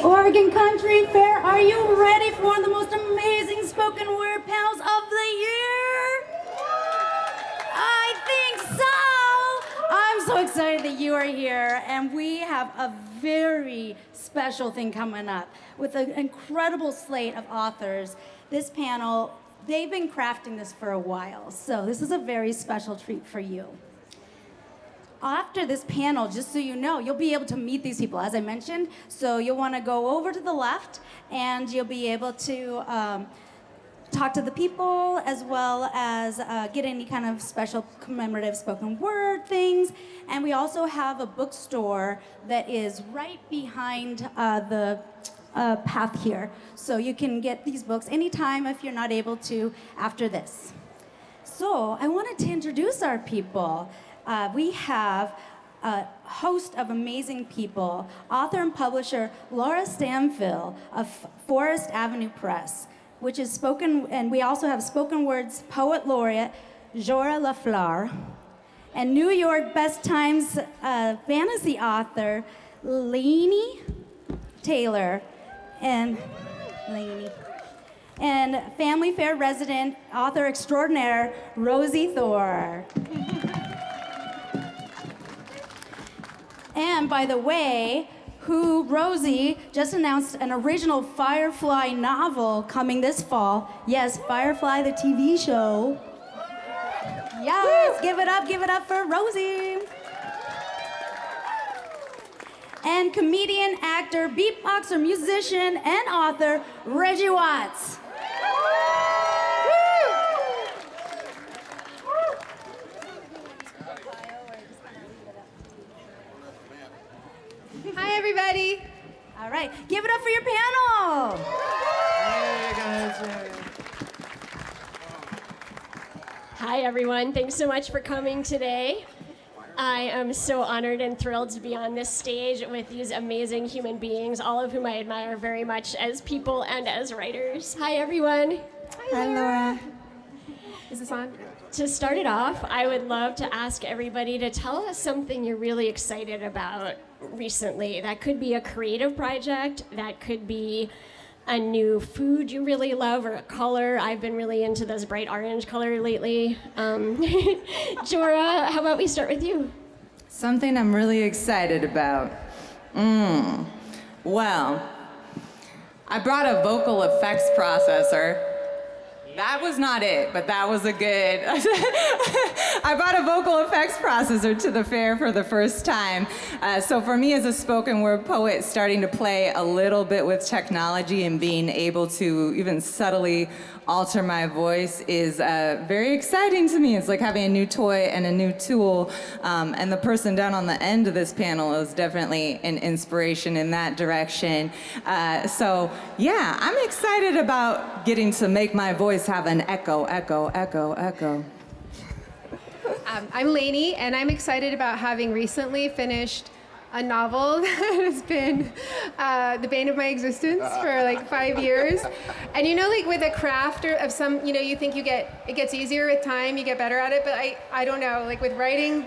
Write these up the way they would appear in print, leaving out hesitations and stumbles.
the Oregon Country Fair. Are you ready for one of the most amazing spoken word panels of the year? I think so! I'm so excited that you are here, and we have a very special thing coming up with an incredible slate of authors. This panel, they've been crafting this for a while, so this is a very special treat for you. After this panel, just so you know, you'll be able to meet these people, as I mentioned. So you'll want to go over to the left, and you'll be able to talk to the people, as well as get any kind of special commemorative spoken word things. And we also have a bookstore that is right behind the path here. So you can get these books anytime if you're not able to after this. So I wanted to introduce our people. We have a host of amazing people, author and publisher Laura Stanfill of Forest Avenue Press, which is spoken, and we also have spoken words poet laureate Jorah LaFleur, and New York Best Times fantasy author Laini Taylor, and Family Fair resident, author extraordinaire Rosiee Thor. And by the way, Rosiee just announced an original Firefly novel coming this fall. Yes, Firefly, the TV show. Yes, give it up for Rosiee. And comedian, actor, beatboxer, musician, and author, Reggie Watts. Hi, everybody. All right, give it up for your panel. Hey, guys. Hi, everyone. Thanks so much for coming today. I am so honored and thrilled to be on this stage with these amazing human beings, all of whom I admire very much as people and as writers. Hi, everyone. Hi, Laura. Is this on? To start it off, I would love to ask everybody to tell us something you're really excited about recently. That could be a creative project, that could be a new food you really love, or a color. I've been really into this bright orange color lately. Jorah, how about we start with you? Something I'm really excited about. Well, I brought a vocal effects processor. That was not it, but that was a good... I brought a vocal effects processor to the fair for the first time. So for me as a spoken word poet, starting to play a little bit with technology and being able to even subtly alter my voice is very exciting to me. It's like having a new toy and a new tool. And the person down on the end of this panel is definitely an inspiration in that direction. So yeah, I'm excited about getting to make my voice have an echo, echo, echo, echo. I'm Laini, and I'm excited about having recently finished a novel that has been the bane of my existence for like 5 years. And you know, like with a craft or of some, you know, you think it gets easier with time, you get better at it, but I don't know, like with writing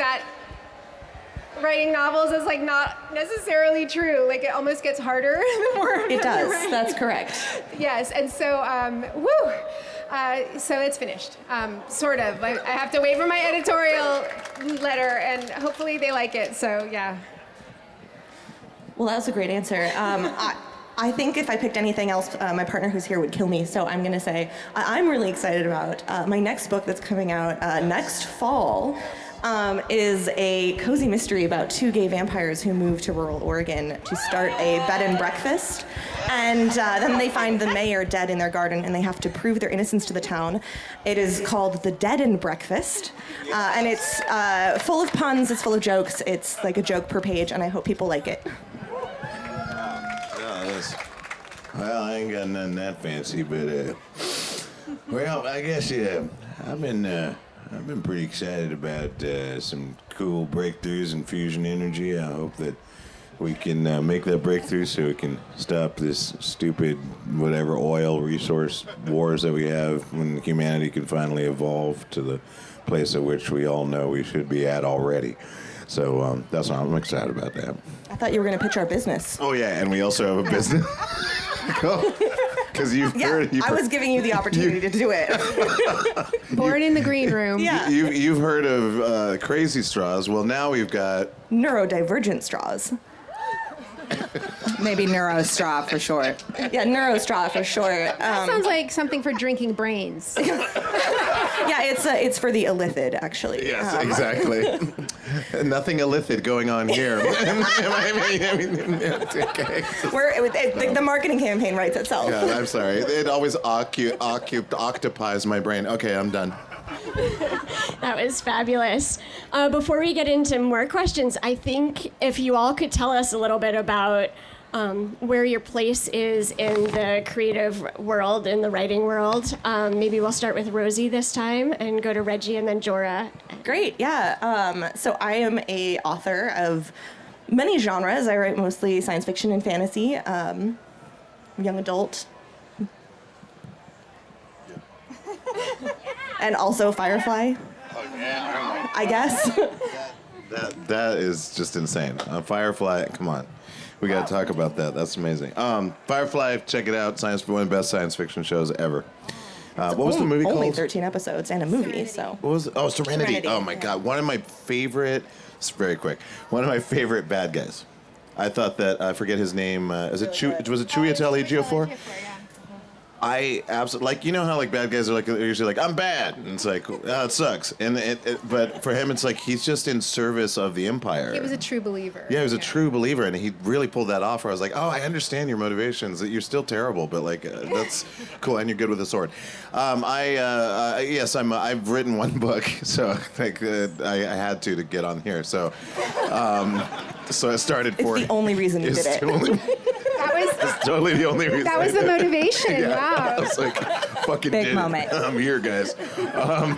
novels is like not necessarily true. Like it almost gets harder the more it does. That's correct. Yes, and so so it's finished, sort of. I have to wait for my editorial letter, and hopefully they like it. So yeah. Well, that was a great answer. I think if I picked anything else, my partner who's here would kill me. So I'm going to say I'm really excited about my next book that's coming out next fall. Is a cozy mystery about two gay vampires who move to rural Oregon to start a bed and breakfast. And then they find the mayor dead in their garden, and they have to prove their innocence to the town. It is called The Dead and Breakfast. And it's full of puns, it's full of jokes. It's like a joke per page, and I hope people like it. Well, I ain't got nothing that fancy, but, well, I guess, I've been pretty excited about some cool breakthroughs in fusion energy. I hope that we can make that breakthrough so we can stop this stupid whatever oil resource wars that we have, when humanity can finally evolve to the place at which we all know we should be at already. So that's why I'm excited about that. I thought you were going to pitch our business. Oh yeah, and we also have a business. Because I was giving you the opportunity to do it. Born in the green room. Yeah. You've heard of crazy straws. Well, now we've got Neurodivergent straws. Maybe neurostraw for short. Yeah, neurostraw for short. That sounds like something for drinking brains. Yeah, it's for the illithid, actually. yes, exactly. Nothing illicit going on here. Okay. The marketing campaign writes itself. Yeah, I'm sorry. It always occupies my brain. Okay, I'm done. That was fabulous. Before we get into more questions, I think if you all could tell us a little bit about where your place is in the creative world, in the writing world. Maybe we'll start with Rosiee this time and go to Reggie and then Jorah. Great, yeah. So I am a author of many genres. I write mostly science fiction and fantasy, young adult, and also Firefly. Oh, yeah. I guess. That is just insane. Firefly, come on. We got to talk about that. That's amazing. Firefly, check it out. One of the best science fiction shows ever. What was the movie called? Only 13 episodes and a movie, so. What was it? Oh, Serenity. Serenity, Oh, my God. One of my favorite, it's very quick, one of my favorite bad guys. I thought that, I forget his name, was it Chiwetel Ejiofor? I absolutely, like, you know how, like, bad guys are, like, they're usually like, I'm bad, and it's like, oh, it sucks. But for him, it's like, he's just in service of the Empire. He was a true believer. Yeah, he was a true believer, and he really pulled that off, where I was like, oh, I understand your motivations, that you're still terrible, but, like, that's cool, and you're good with a sword. Yes, I've written one book, so, like, I had to get on here, so I started for... It's the only reason you did it. That's totally the only reason. That was the motivation. Yeah. Wow. I was like, fucking Big did moment. it. I'm here, guys. I'm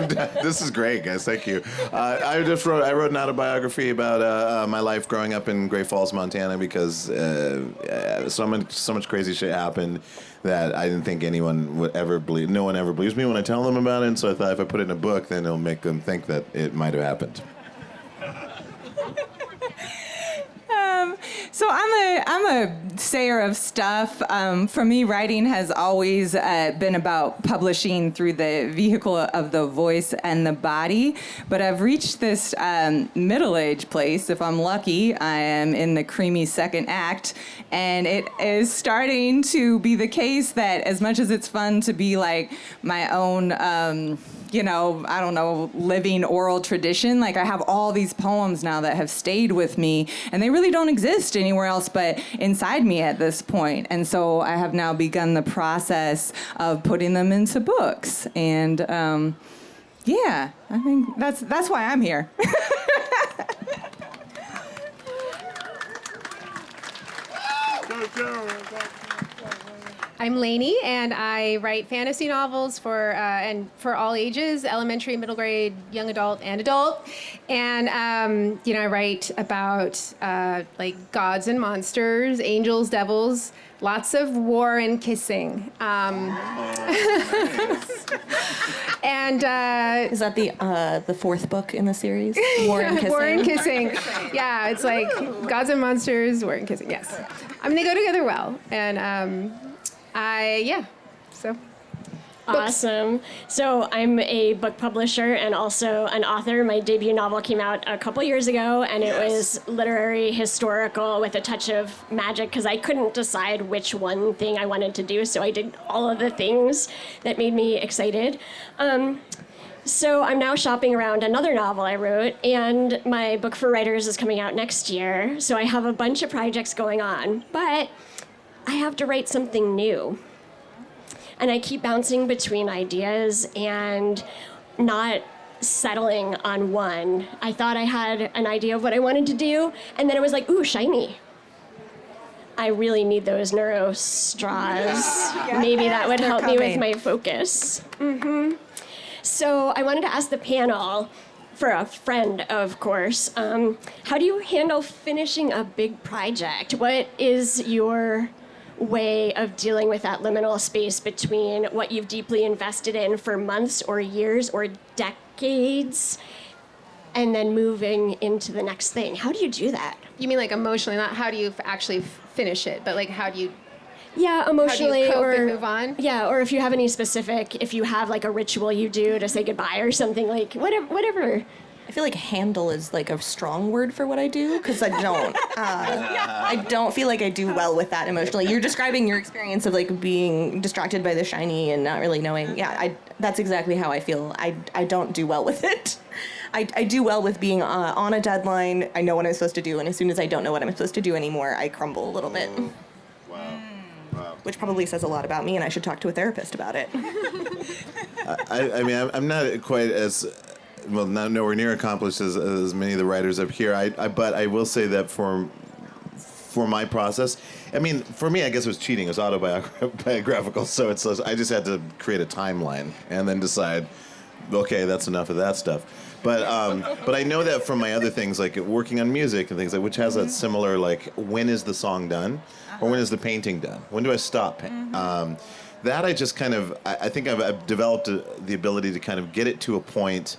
done. This is great, guys. Thank you. I wrote an autobiography about my life growing up in Great Falls, Montana, because so much crazy shit happened that I didn't think anyone would ever believe. No one ever believes me when I tell them about it. And so I thought if I put it in a book, then it'll make them think that it might have happened. So I'm a sayer of stuff. For me, writing has always been about publishing through the vehicle of the voice and the body. But I've reached this middle-aged place. If I'm lucky, I am in the creamy second act. And it is starting to be the case that as much as it's fun to be like my own... I don't know, living oral tradition. Like I have all these poems now that have stayed with me and they really don't exist anywhere else but inside me at this point. And so I have now begun the process of putting them into books. And I think that's why I'm here. I'm Laini, and I write fantasy novels for all ages, elementary, middle grade, young adult, and adult. And I write about like gods and monsters, angels, devils, lots of war and kissing. And is that the fourth book in the series? War and Kissing. War and Kissing. Yeah, it's like gods and monsters, war and kissing. Yes, I mean they go together well, and so. Awesome. So I'm a book publisher and also an author. My debut novel came out a couple years ago, and it was literary, historical, with a touch of magic, because I couldn't decide which one thing I wanted to do, so I did all of the things that made me excited. So I'm now shopping around another novel I wrote, and my book for writers is coming out next year, so I have a bunch of projects going on, but I have to write something new. And I keep bouncing between ideas and not settling on one. I thought I had an idea of what I wanted to do, and then it was like, ooh, shiny. I really need those neuro straws. Maybe that would help me with my focus. So I wanted to ask the panel, for a friend, of course, how do you handle finishing a big project? What is your way of dealing with that liminal space between what you've deeply invested in for months or years or decades and then moving into the next thing. How do you do that? You mean like emotionally, not how do you actually finish it, but like how do you Yeah, emotionally, cope or and move on? Yeah, or if you have any specific, if you have like a ritual you do to say goodbye or something, like whatever. I feel like handle is like a strong word for what I do because I don't. I don't feel like I do well with that emotionally. You're describing your experience of like being distracted by the shiny and not really knowing. Yeah, that's exactly how I feel. I don't do well with it. I do well with being on a deadline. I know what I'm supposed to do, and as soon as I don't know what I'm supposed to do anymore, I crumble a little bit. Wow. Which probably says a lot about me, and I should talk to a therapist about it. I mean, I'm not quite as, well, not nowhere near accomplished as many of the writers up here. But I will say that for my process, I mean, for me, I guess it was cheating. It was autobiographical, so I just had to create a timeline and then decide, okay, that's enough of that stuff. But I know that from my other things, like working on music and things like, which has that similar, like, when is the song done, or when is the painting done? When do I stop? That I just kind of, I think I've developed the ability to kind of get it to a point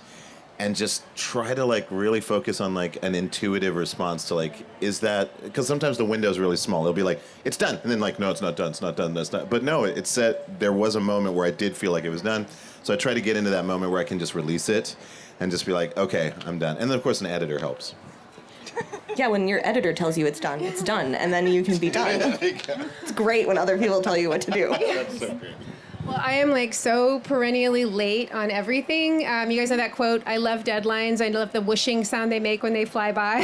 and just try to like really focus on like an intuitive response to like, is that, because sometimes the window's really small. It'll be like, it's done. And then like, no, it's not done. It's not done. That's not. But no, it's set. There was a moment where I did feel like it was done. So I try to get into that moment where I can just release it and just be like, okay, I'm done. And then of course an editor helps. Yeah, when your editor tells you it's done, and then you can be done. It's great when other people tell you what to do. That's so great. Well, I am like so perennially late on everything. You guys know that quote, I love deadlines. I love the whooshing sound they make when they fly by.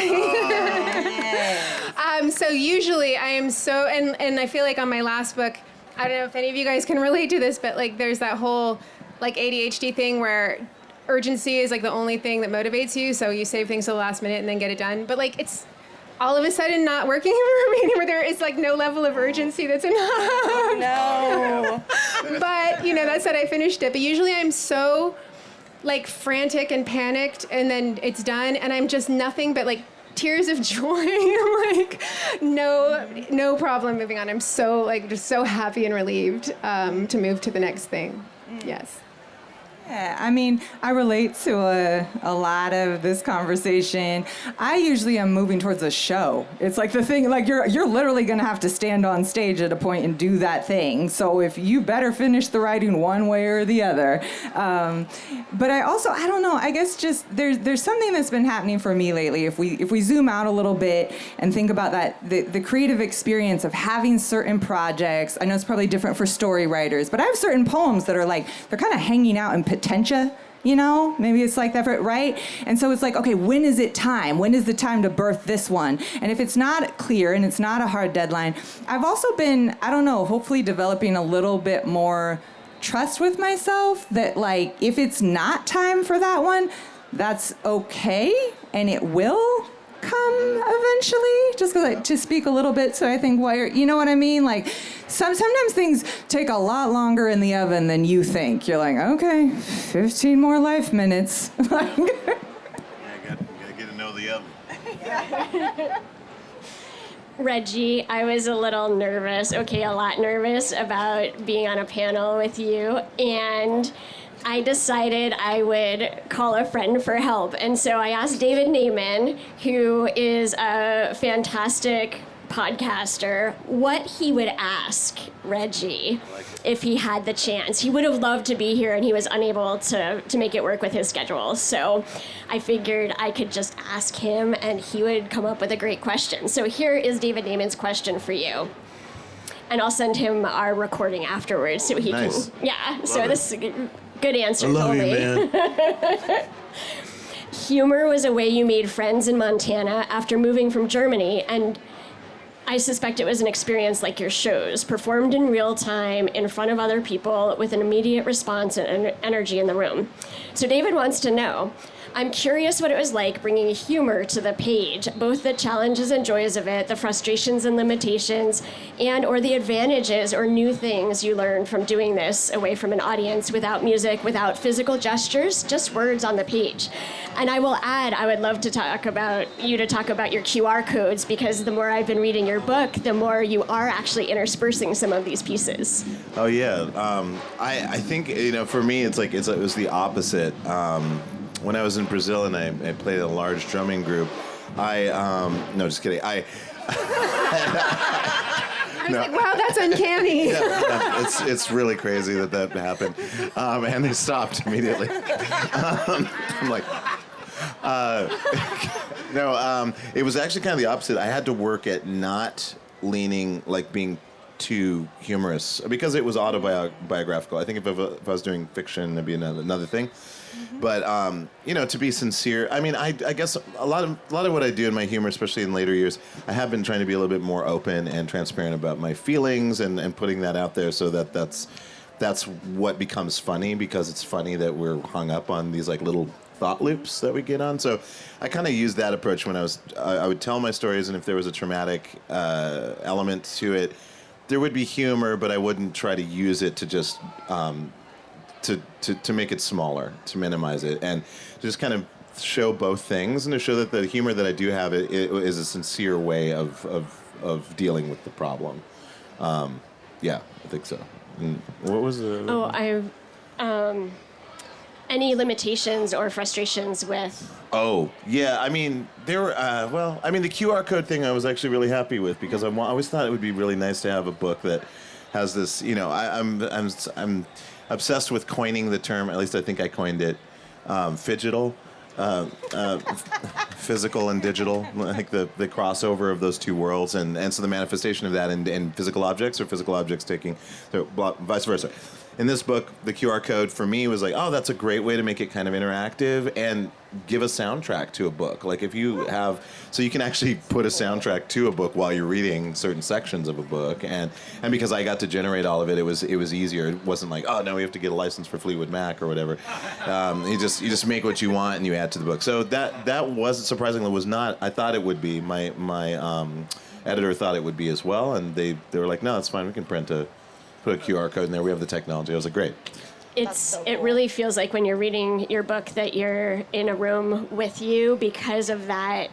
So usually I am so, and I feel like on my last book, I don't know if any of you guys can relate to this, but like there's that whole like ADHD thing where urgency is like the only thing that motivates you. So you save things to the last minute and then get it done. But like it's all of a sudden not working for me anymore. There is like no level of urgency that's enough. No. But, you know, that said, I finished it. But usually I'm so, like, frantic and panicked, and then it's done, and I'm just nothing but, like, tears of joy. Like, no problem moving on. I'm so, like, just so happy and relieved to move to the next thing. Yes. Yeah, I mean, I relate to a lot of this conversation. I usually am moving towards a show. It's like the thing, like you're literally going to have to stand on stage at a point and do that thing. So if you better finish the writing one way or the other. But I don't know, I guess just there's something that's been happening for me lately. If we zoom out a little bit and think about that, the creative experience of having certain projects. I know it's probably different for story writers, but I have certain poems that are like, they're kind of hanging out in potentia, you know? Maybe it's like that, right? And so it's like, okay, when is it time? When is the time to birth this one? And if it's not clear and it's not a hard deadline, I've also been, I don't know, hopefully developing a little bit more trust with myself that like, if it's not time for that one, that's okay and it will come eventually, just to speak a little bit. So I think, you know what I mean? Like sometimes things take a lot longer in the oven than you think. You're like, okay, 15 more life minutes. Yeah, gotta get to know the oven. Reggie, I was a little nervous, a lot nervous about being on a panel with you, and I decided I would call a friend for help. And so I asked David Naiman, who is a fantastic podcaster, what he would ask Reggie if he had the chance. He would have loved to be here, and he was unable to make it work with his schedule. So I figured I could just ask him, and he would come up with a great question. So here is David Naiman's question for you. And I'll send him our recording afterwards so he can... Yeah, Love so it. this is good answers I love only. you, man. Humor was a way you made friends in Montana after moving from Germany, and I suspect it was an experience like your shows, performed in real time in front of other people with an immediate response and energy in the room. So David wants to know, I'm curious what it was like bringing humor to the page, both the challenges and joys of it, the frustrations and limitations, and or the advantages or new things you learned from doing this away from an audience, without music, without physical gestures, just words on the page. And I will add, I would love to talk about your QR codes, because the more I've been reading your book, the more you are actually interspersing some of these pieces. Oh yeah, I think, you know, for me it was the opposite. when I was in Brazil and I played a large drumming group, no, just kidding. I was like, wow, that's uncanny. It's really crazy that happened, and they stopped immediately. I'm like, no, it was actually kind of the opposite. I had to work at not leaning, like being too humorous, because it was autobiographical. I think if I was doing fiction, that'd be another thing. Mm-hmm. But to be sincere, I mean, I guess a lot of what I do in my humor, especially in later years, I have been trying to be a little bit more open and transparent about my feelings and putting that out there, so that's what becomes funny, because it's funny that we're hung up on these like little thought loops that we get on. So I kind of used that approach when I would tell my stories, and if there was a traumatic element to it, there would be humor, but I wouldn't try to use it to just to make it smaller, to minimize it, and just kind of show both things, and to show that the humor that I do have it is a sincere way of dealing with the problem. Yeah, I think so. And what was the? Any limitations or frustrations with? Oh, yeah. I mean, there were. The QR code thing I was actually really happy with, because I always thought it would be really nice to have a book that has this. I'm obsessed with coining the term. At least I think I coined it. Phygital. Physical and digital, like the crossover of those two worlds, and so the manifestation of that in physical objects, or physical objects taking, so vice versa. In this book, the QR code for me was like, oh, that's a great way to make it kind of interactive and give a soundtrack to a book. Like if you have, so you can actually put a soundtrack to a book while you're reading certain sections of a book, and because I got to generate all of it, it was easier. It wasn't like, oh no, we have to get a license for Fleetwood Mac or whatever. You just make what you want and you add to the book. So that was surprisingly was not. I thought it would be. My editor thought it would be as well, and they were like, no, that's fine. We can put a QR code in there. We have the technology. I was like, great. It really feels like when you're reading your book that you're in a room with you, because of that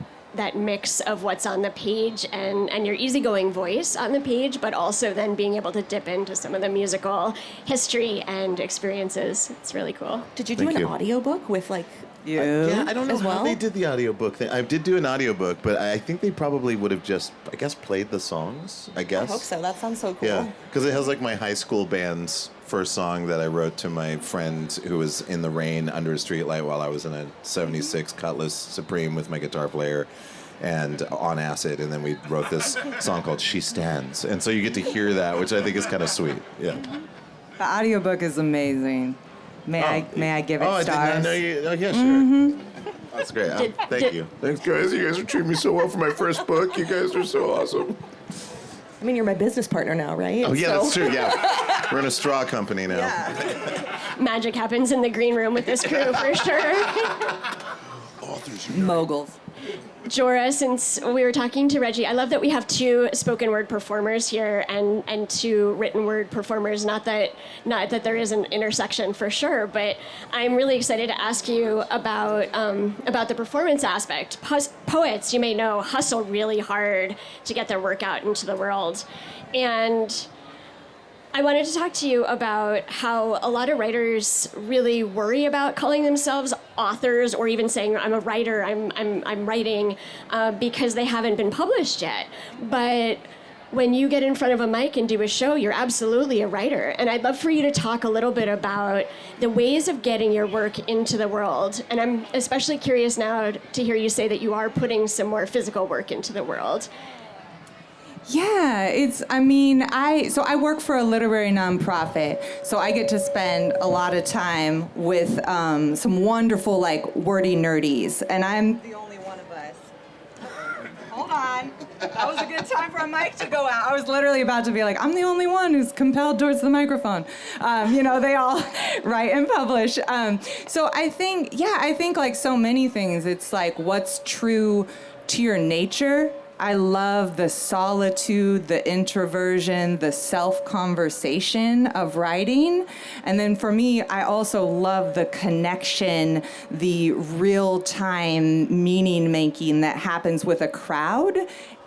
mix of what's on the page and your easygoing voice on the page, but also then being able to dip into some of the musical history and experiences. It's really cool. Did you do an audiobook with like? Yeah, I don't know how they did the audiobook thing. I did do an audiobook, but I think they probably would have just, I guess, played the songs, I guess. I hope so. That sounds so cool. Yeah, because it has like my high school band's first song that I wrote to my friend who was in the rain under a streetlight while I was in a 76 Cutlass Supreme with my guitar player and on acid, and then we wrote this song called She Stands. And so you get to hear that, which I think is kind of sweet. Yeah. The audiobook is amazing. May I give it stars? I did not know you. Oh, yeah, sure. Mm-hmm. That's great. Thank you. Thanks, guys. You guys are treating me so well for my first book. You guys are so awesome. I mean, you're my business partner now, right? Oh, yeah, that's true. Yeah. We're in a straw company now. Yeah. Magic happens in the green room with this crew, for sure. Moguls. Jorah, since we were talking to Reggie, I love that we have two spoken word performers here and two written word performers. Not that there is an intersection for sure, but I'm really excited to ask you about the performance aspect. Poets, you may know, hustle really hard to get their work out into the world, and I wanted to talk to you about how a lot of writers really worry about calling themselves authors, or even saying I'm a writer, I'm writing, because they haven't been published yet. But when you get in front of a mic and do a show, you're absolutely a writer. And I'd love for you to talk a little bit about the ways of getting your work into the world. And I'm especially curious now to hear you say that you are putting some more physical work into the world. Yeah, I work for a literary nonprofit, so I get to spend a lot of time with some wonderful, like, wordy nerdies, and I'm the only one of us. Hold on. That was a good time for a mic to go out. I was literally about to be like, I'm the only one who's compelled towards the microphone. They all write and publish. So I think like so many things, it's like what's true to your nature. I love the solitude, the introversion, the self-conversation of writing. And then for me, I also love the connection, the real-time meaning making that happens with a crowd.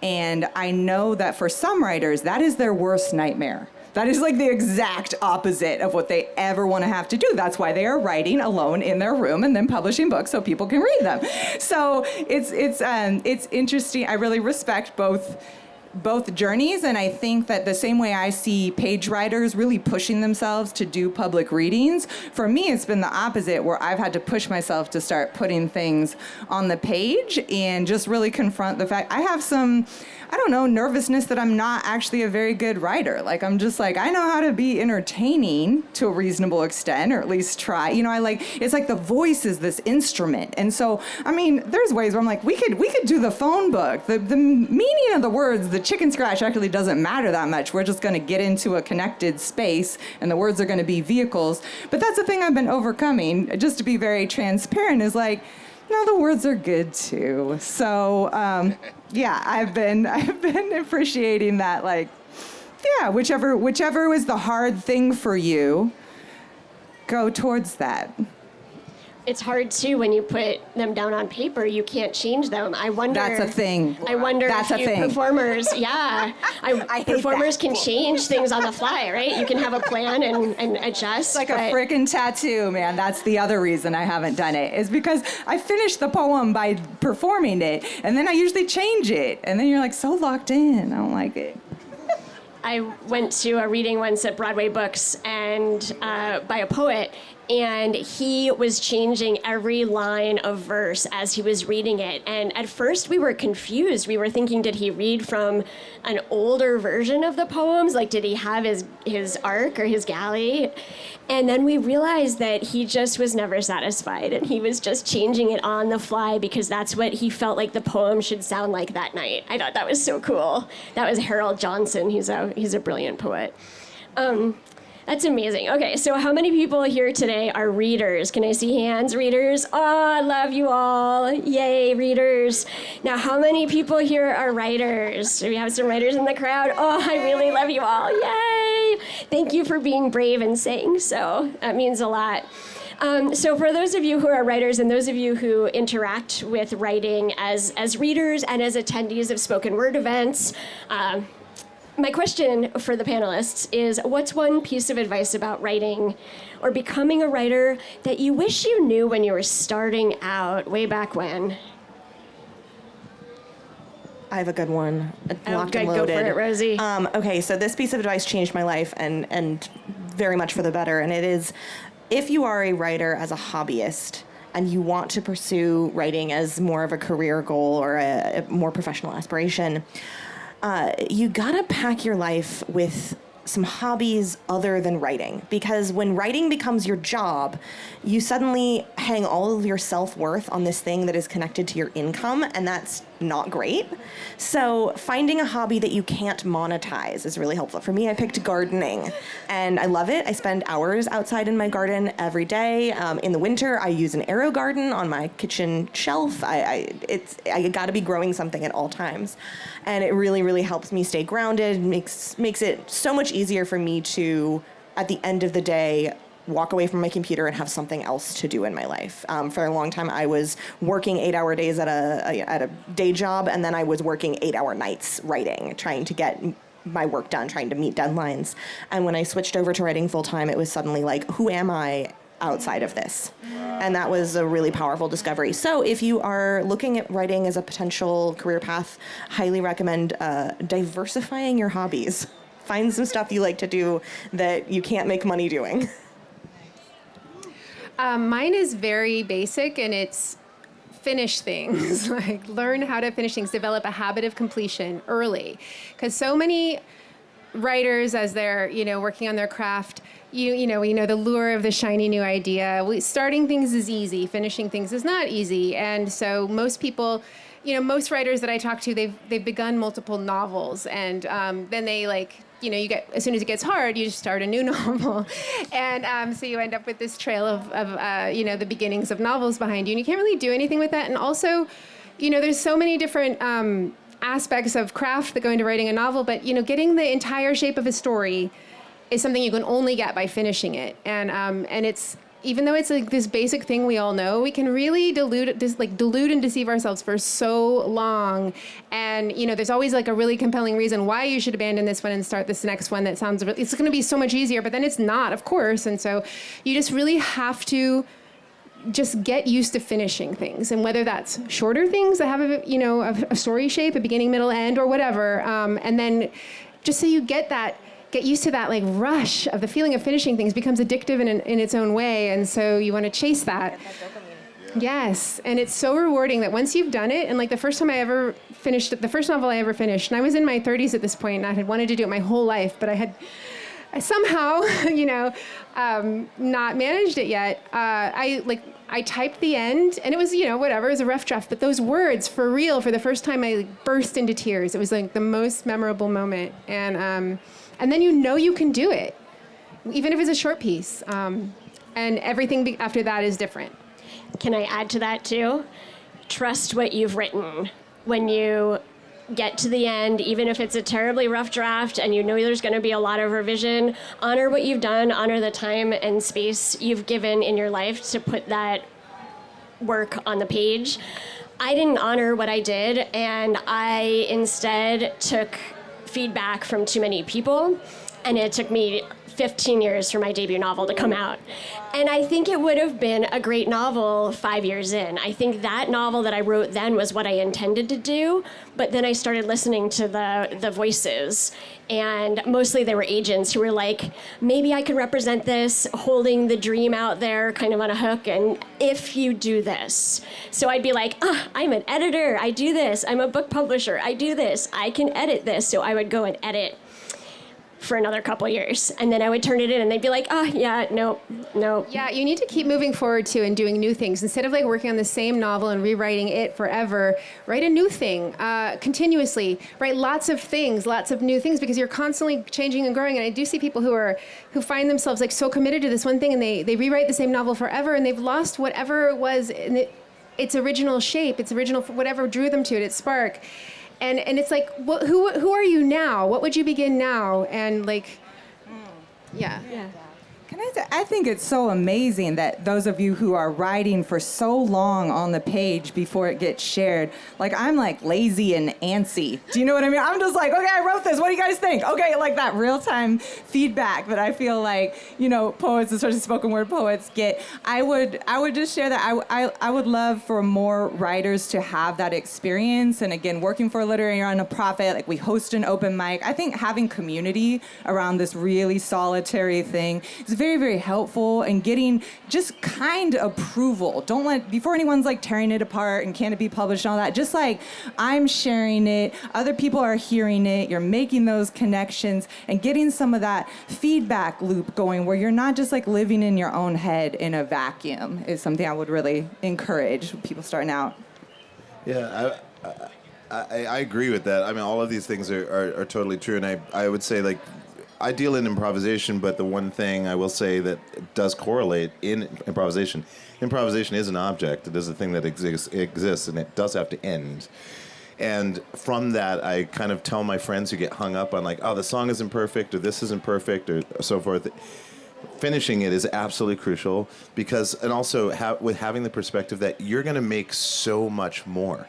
And I know that for some writers, that is their worst nightmare. That is like the exact opposite of what they ever want to have to do. That's why they are writing alone in their room and then publishing books so people can read them. So it's interesting. I really respect both journeys, and I think that the same way I see page writers really pushing themselves to do public readings, for me it's been the opposite, where I've had to push myself to start putting things on the page and just really confront the fact I have some, I don't know, nervousness that I'm not actually a very good writer. Like, I'm just like, I know how to be entertaining to a reasonable extent, or at least try. You know, it's like the voice is this instrument. And so, I mean, there's ways where I'm like, we could do the phone book. The meaning of the words, the chicken scratch actually doesn't matter that much. We're just going to get into a connected space, and the words are going to be vehicles. But that's the thing I've been overcoming, just to be very transparent, is like, no, the words are good too. So, yeah, I've been appreciating that. Like, yeah, whichever is the hard thing for you, go towards that. It's hard too when you put them down on paper. You can't change them. I wonder. That's a thing. I wonder That's if a thing. Performers, yeah, I hate performers that. can change things on the fly, right? You can have a plan and adjust. It's like a frickin' tattoo, man. That's the other reason I haven't done it, is because I finish the poem by performing it, and then I usually change it, and then you're like so locked in. I don't like it. I went to a reading once at Broadway Books and by a poet, and he was changing every line of verse as he was reading it. And at first we were confused. We were thinking, did he read from an older version of the poems? Like, did he have his arc or his galley? And then we realized that he just was never satisfied, and he was just changing it on the fly because that's what he felt like the poem should sound like that night. I thought that was so cool. That was Harold Johnson. He's a brilliant poet. That's amazing. Okay, so how many people here today are readers? Can I see hands, readers? Oh, I love you all. Yay, readers. Now, how many people here are writers? Do we have some writers in the crowd? Oh, I really love you all. Yay. Thank you for being brave and saying so. That means a lot. So for those of you who are writers and those of you who interact with writing as readers and as attendees of spoken word events, my question for the panelists is, what's one piece of advice about writing or becoming a writer that you wish you knew when you were starting out, way back when? I have a good one. Locked and Go loaded. for it, Rosie. Okay, so this piece of advice changed my life and very much for the better. And it is, if you are a writer as a hobbyist and you want to pursue writing as more of a career goal or a more professional aspiration, you gotta pack your life with some hobbies other than writing, because when writing becomes your job, you suddenly hang all of your self-worth on this thing that is connected to your income, and that's not great. So finding a hobby that you can't monetize is really helpful. For me, I picked gardening, and I love it. I spend hours outside in my garden every day. In the winter, I use an arrow garden on my kitchen shelf. I gotta be growing something at all times, and it really, really helps me stay grounded. Makes it so much easier for me to, at the end of the day, walk away from my computer and have something else to do in my life. For a long time, I was working 8-hour days at a day job, and then I was working 8-hour nights writing, trying to get my work done, trying to meet deadlines. And when I switched over to writing full time, it was suddenly like, who am I outside of this? And that was a really powerful discovery. So if you are looking at writing as a potential career path, highly recommend diversifying your hobbies. Find some stuff you like to do that you can't make money doing. Mine is very basic, and it's finish things. Like, learn how to finish things, develop a habit of completion early. Because so many writers, as they're, working on their craft, you know the lure of the shiny new idea. Starting things is easy, finishing things is not easy. And so most people, most writers that I talk to, they've begun multiple novels, and then they you get, as soon as it gets hard, you just start a new novel. And so you end up with this trail of the beginnings of novels behind you, and you can't really do anything with that. And also, there's so many different aspects of craft that go into writing a novel, but, getting the entire shape of a story is something you can only get by finishing it. And it's, even though it's like this basic thing we all know, we can really delude and deceive ourselves for so long. And there's always like a really compelling reason why you should abandon this one and start this next one that sounds, it's going to be so much easier, but then it's not, of course. And so you just really have to just get used to finishing things, and whether that's shorter things that have a story shape, a beginning, middle, end, or whatever, and then just so you get used to that like rush of the feeling of finishing things becomes addictive in its own way, and so you want to chase that. Yes, and it's so rewarding that once you've done it, and like the first novel I ever finished, and I was in my 30s at this point, and I had wanted to do it my whole life, but I somehow, not managed it yet. I typed the end, and it was, whatever, it was a rough draft, but those words, for real, for the first time, I burst into tears. It was like the most memorable moment, and then you can do it, even if it's a short piece, and everything after that is different. Can I add to that too? Trust what you've written. When you get to the end, even if it's a terribly rough draft and there's going to be a lot of revision, honor what you've done, honor the time and space you've given in your life to put that work on the page. I didn't honor what I did, and I instead took feedback from too many people, and it took me 15 years for my debut novel to come out. And I think it would have been a great novel 5 years in. I think that novel that I wrote then was what I intended to do, but then I started listening to the voices, and mostly they were agents who were like, maybe I could represent this, holding the dream out there kind of on a hook, and if you do this. So I'd be like, I'm an editor, I do this. I'm a book publisher, I do this. I can edit this. So I would go and edit for another couple years, and then I would turn it in, and they'd be like, no. Yeah, you need to keep moving forward too and doing new things. Instead of like working on the same novel and rewriting it forever, write a new thing continuously. Write lots of things, lots of new things, because you're constantly changing and growing. And I do see people who find themselves like so committed to this one thing, and they rewrite the same novel forever, and they've lost whatever it was in its original shape, its original whatever drew them to it, its spark. And it's like, who are you now? What would you begin now? And like, yeah. Can I say, I think it's so amazing that those of you who are writing for so long on the page before it gets shared, like I'm like lazy and antsy. Do you know what I mean? I'm just like, okay, I wrote this. What do you guys think? Okay, like that real-time feedback that I feel like, poets, especially spoken word poets, get. I would just share that I would love for more writers to have that experience. And again, working for a literary nonprofit, like we host an open mic. I think having community around this really solitary thing is very, very helpful, and getting just kind approval. Don't let, before anyone's like tearing it apart and can it be published and all that, just like I'm sharing it, other people are hearing it, you're making those connections and getting some of that feedback loop going where you're not just like living in your own head in a vacuum is something I would really encourage people starting out. Yeah, I agree with that. I mean, all of these things are totally true, and I would say like I deal in improvisation, but the one thing I will say that does correlate in improvisation is an object. It is a thing that exists, and it does have to end. And from that, I kind of tell my friends who get hung up on like, oh, the song isn't perfect, or this isn't perfect, or so forth. Finishing it is absolutely crucial, because, and also with having the perspective that you're going to make so much more.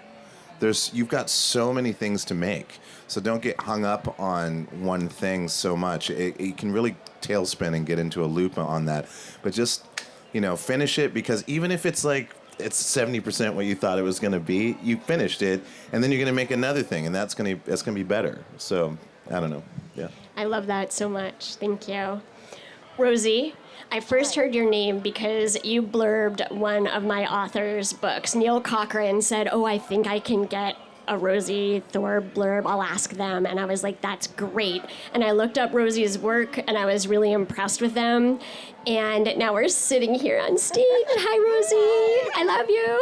You've got so many things to make. So don't get hung up on one thing so much. It can really tailspin and get into a loop on that. But just, finish it, because even if it's like it's 70% what you thought it was going to be, you finished it, and then you're going to make another thing, and that's going to be better. So I don't know. Yeah. I love that so much. Thank you. Rosiee, I first heard your name because you blurbed one of my author's books. Neil Cochran said, I think I can get a Rosiee Thor blurb. I'll ask them. And I was like, that's great. And I looked up Rosie's work, and I was really impressed with them. And now we're sitting here on stage. Hi, Rosiee. I love you.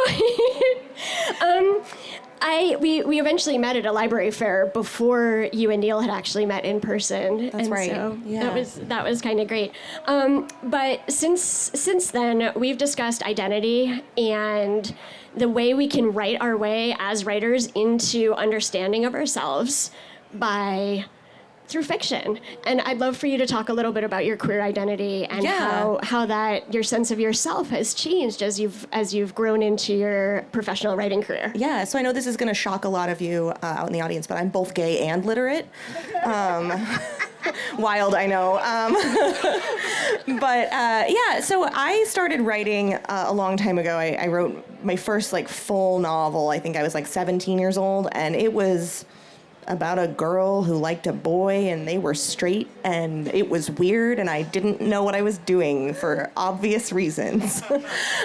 We eventually met at a library fair before you and Neil had actually met in person. That's right. So yeah. that was kind of great. But since then, we've discussed identity and the way we can write our way as writers into understanding of ourselves by through fiction. And I'd love for you to talk a little bit about your queer identity and how that your sense of yourself has changed as you've grown into your professional writing career. Yeah, so I know this is going to shock a lot of you out in the audience, but I'm both gay and literate. Wild, I know. But yeah, so I started writing a long time ago. I wrote my first full novel. I think I was 17 years old, and it was about a girl who liked a boy, and they were straight, and it was weird, and I didn't know what I was doing for obvious reasons. But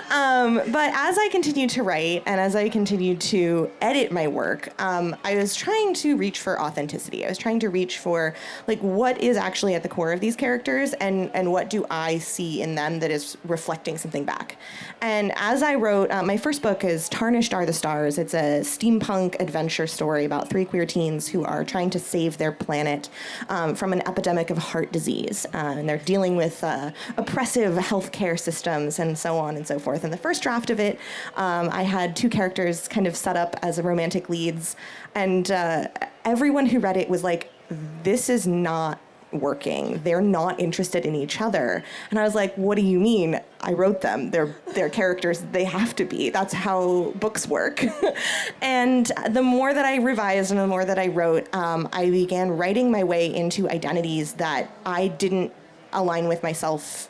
as I continued to write and as I continued to edit my work, I was trying to reach for authenticity. I was trying to reach for what is actually at the core of these characters, and what do I see in them that is reflecting something back. And as I wrote, my first book is Tarnished Are the Stars. It's a steampunk adventure story about 3 queer teens who are trying to save their planet from an epidemic of heart disease. And they're dealing with oppressive healthcare systems and so on and so forth. And the first draft of it, I had 2 characters kind of set up as romantic leads. And everyone who read it was like, this is not working. They're not interested in each other. And I was like, what do you mean? I wrote them. They're characters. They have to be. That's how books work. And the more that I revised and the more that I wrote, I began writing my way into identities that I didn't align with myself,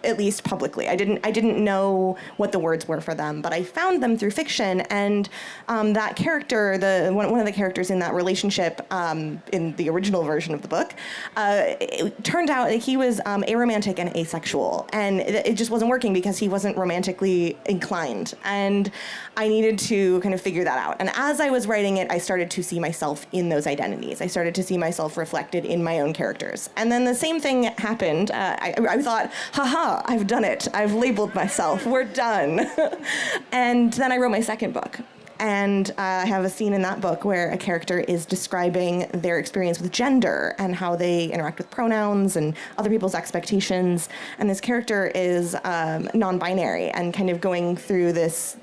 at least publicly. I didn't know what the words were for them, but I found them through fiction. And that character, one of the characters in that relationship in the original version of the book, it turned out that he was aromantic and asexual, and it just wasn't working because he wasn't romantically inclined. And I needed to kind of figure that out. And as I was writing it, I started to see myself in those identities. I started to see myself reflected in my own characters. And then the same thing happened. I thought, haha, I've done it. I've labeled myself. We're done. And then I wrote my second book. And I have a scene in that book where a character is describing their experience with gender and how they interact with pronouns and other people's expectations. And this character is non-binary and kind of going through this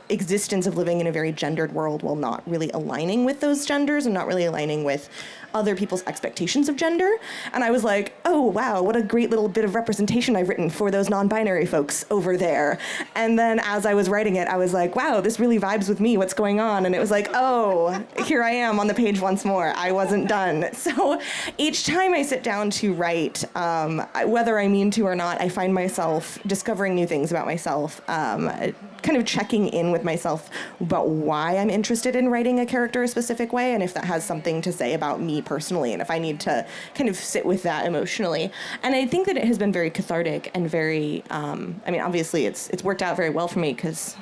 existence of living in a very gendered world while not really aligning with those genders and not really aligning with other people's expectations of gender. And I was like, oh, wow, what a great little bit of representation I've written for those non-binary folks over there. And then as I was writing it, I was like, wow, this really vibes with me. What's going on? And it was like, oh, here I am on the page once more. I wasn't done. So each time I sit down to write, whether I mean to or not, I find myself discovering new things about myself, kind of checking in with myself about why I'm interested in writing a character a specific way, and if that has something to say about me personally, and if I need to kind of sit with that emotionally. And I think that it has been very cathartic and very, obviously it's worked out very well for me because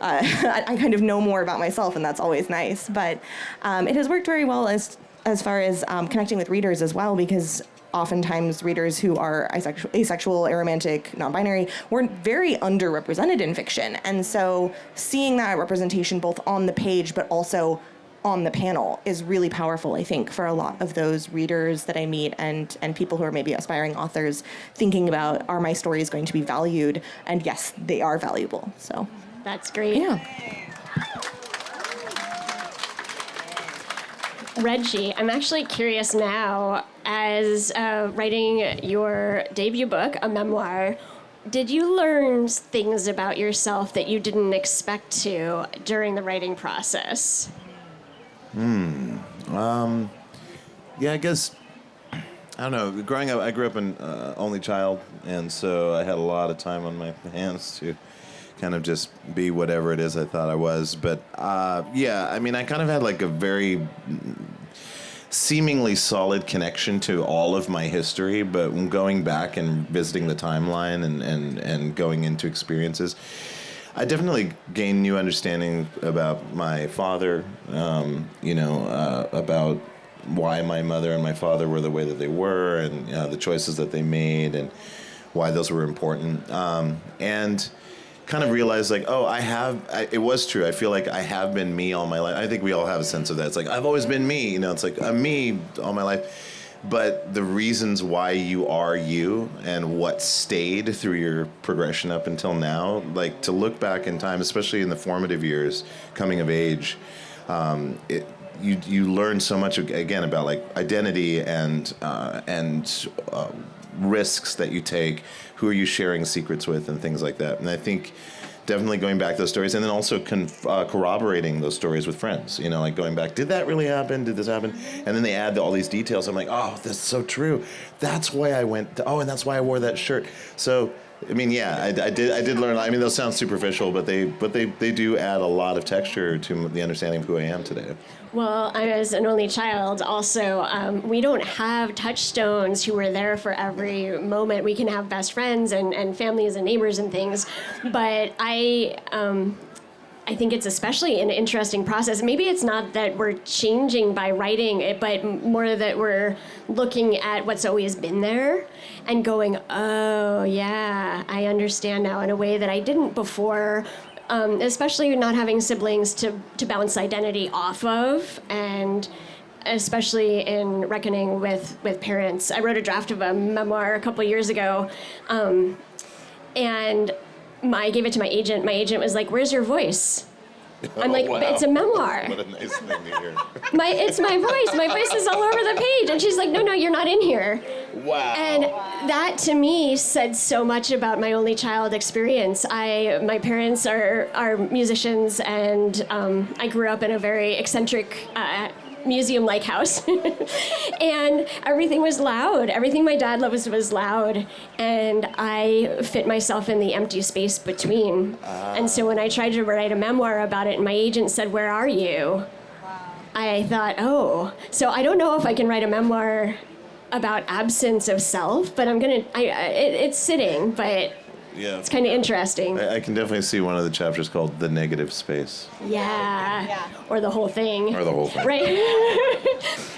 I kind of know more about myself, and that's always nice. But it has worked very well as far as connecting with readers as well, because oftentimes readers who are asexual, aromantic, non-binary were very underrepresented in fiction. And so seeing that representation both on the page but also on the panel is really powerful, I think, for a lot of those readers that I meet and people who are maybe aspiring authors thinking about, are my stories going to be valued? And yes, they are valuable. So that's great. Yeah. Reggie, I'm actually curious now, as writing your debut book, a memoir, did you learn things about yourself that you didn't expect to during the writing process? Yeah, I guess, I don't know. Growing up, I grew up an only child, and so I had a lot of time on my hands to kind of just be whatever it is I thought I was. But yeah, I mean, I kind of had like a very seemingly solid connection to all of my history, but when going back and visiting the timeline and going into experiences, I definitely gained new understanding about my father, about why my mother and my father were the way that they were, and the choices that they made, and why those were important. And kind of realized, like, oh, it was true. I feel like I have been me all my life. I think we all have a sense of that. It's like, I've always been me. It's like, I'm me all my life. But the reasons why you are you and what stayed through your progression up until now, like to look back in time, especially in the formative years, coming of age, you learn so much again about like identity and risks that you take, who are you sharing secrets with, and things like that. And I think definitely going back to those stories, and then also corroborating those stories with friends. You know, like going back, did that really happen? Did this happen? And then they add all these details. I'm like, oh, this is so true. That's why I went. And that's why I wore that shirt. So, I mean, yeah, I did learn. I mean, those sound superficial, but they do add a lot of texture to the understanding of who I am today. Well, as an only child, also, we don't have touchstones who are there for every moment. We can have best friends and families and neighbors and things, but I think it's especially an interesting process. Maybe it's not that we're changing by writing it, but more that we're looking at what's always been there and going, oh, yeah, I understand now in a way that I didn't before. Especially not having siblings to bounce identity off of, and especially in reckoning with parents. I wrote a draft of a memoir a couple years ago, and I gave it to my agent. My agent was like, "Where's your voice?" I'm like, wow. "But it's a memoir." What a nice thing to hear. It's my voice. My voice is all over the page. And she's like, no, you're not in here. Wow. And that to me said so much about my only child experience. My parents are musicians, and I grew up in a very eccentric museum-like house. And everything was loud. Everything my dad loved was loud. And I fit myself in the empty space between. And so when I tried to write a memoir about it, and my agent said, "Where are you?" I thought, oh, so I don't know if I can write a memoir about absence of self, but it's sitting, but Yeah. it's kind of interesting. I can definitely see one of the chapters called The Negative Space. Yeah. Or the whole thing. Or the whole thing. Right.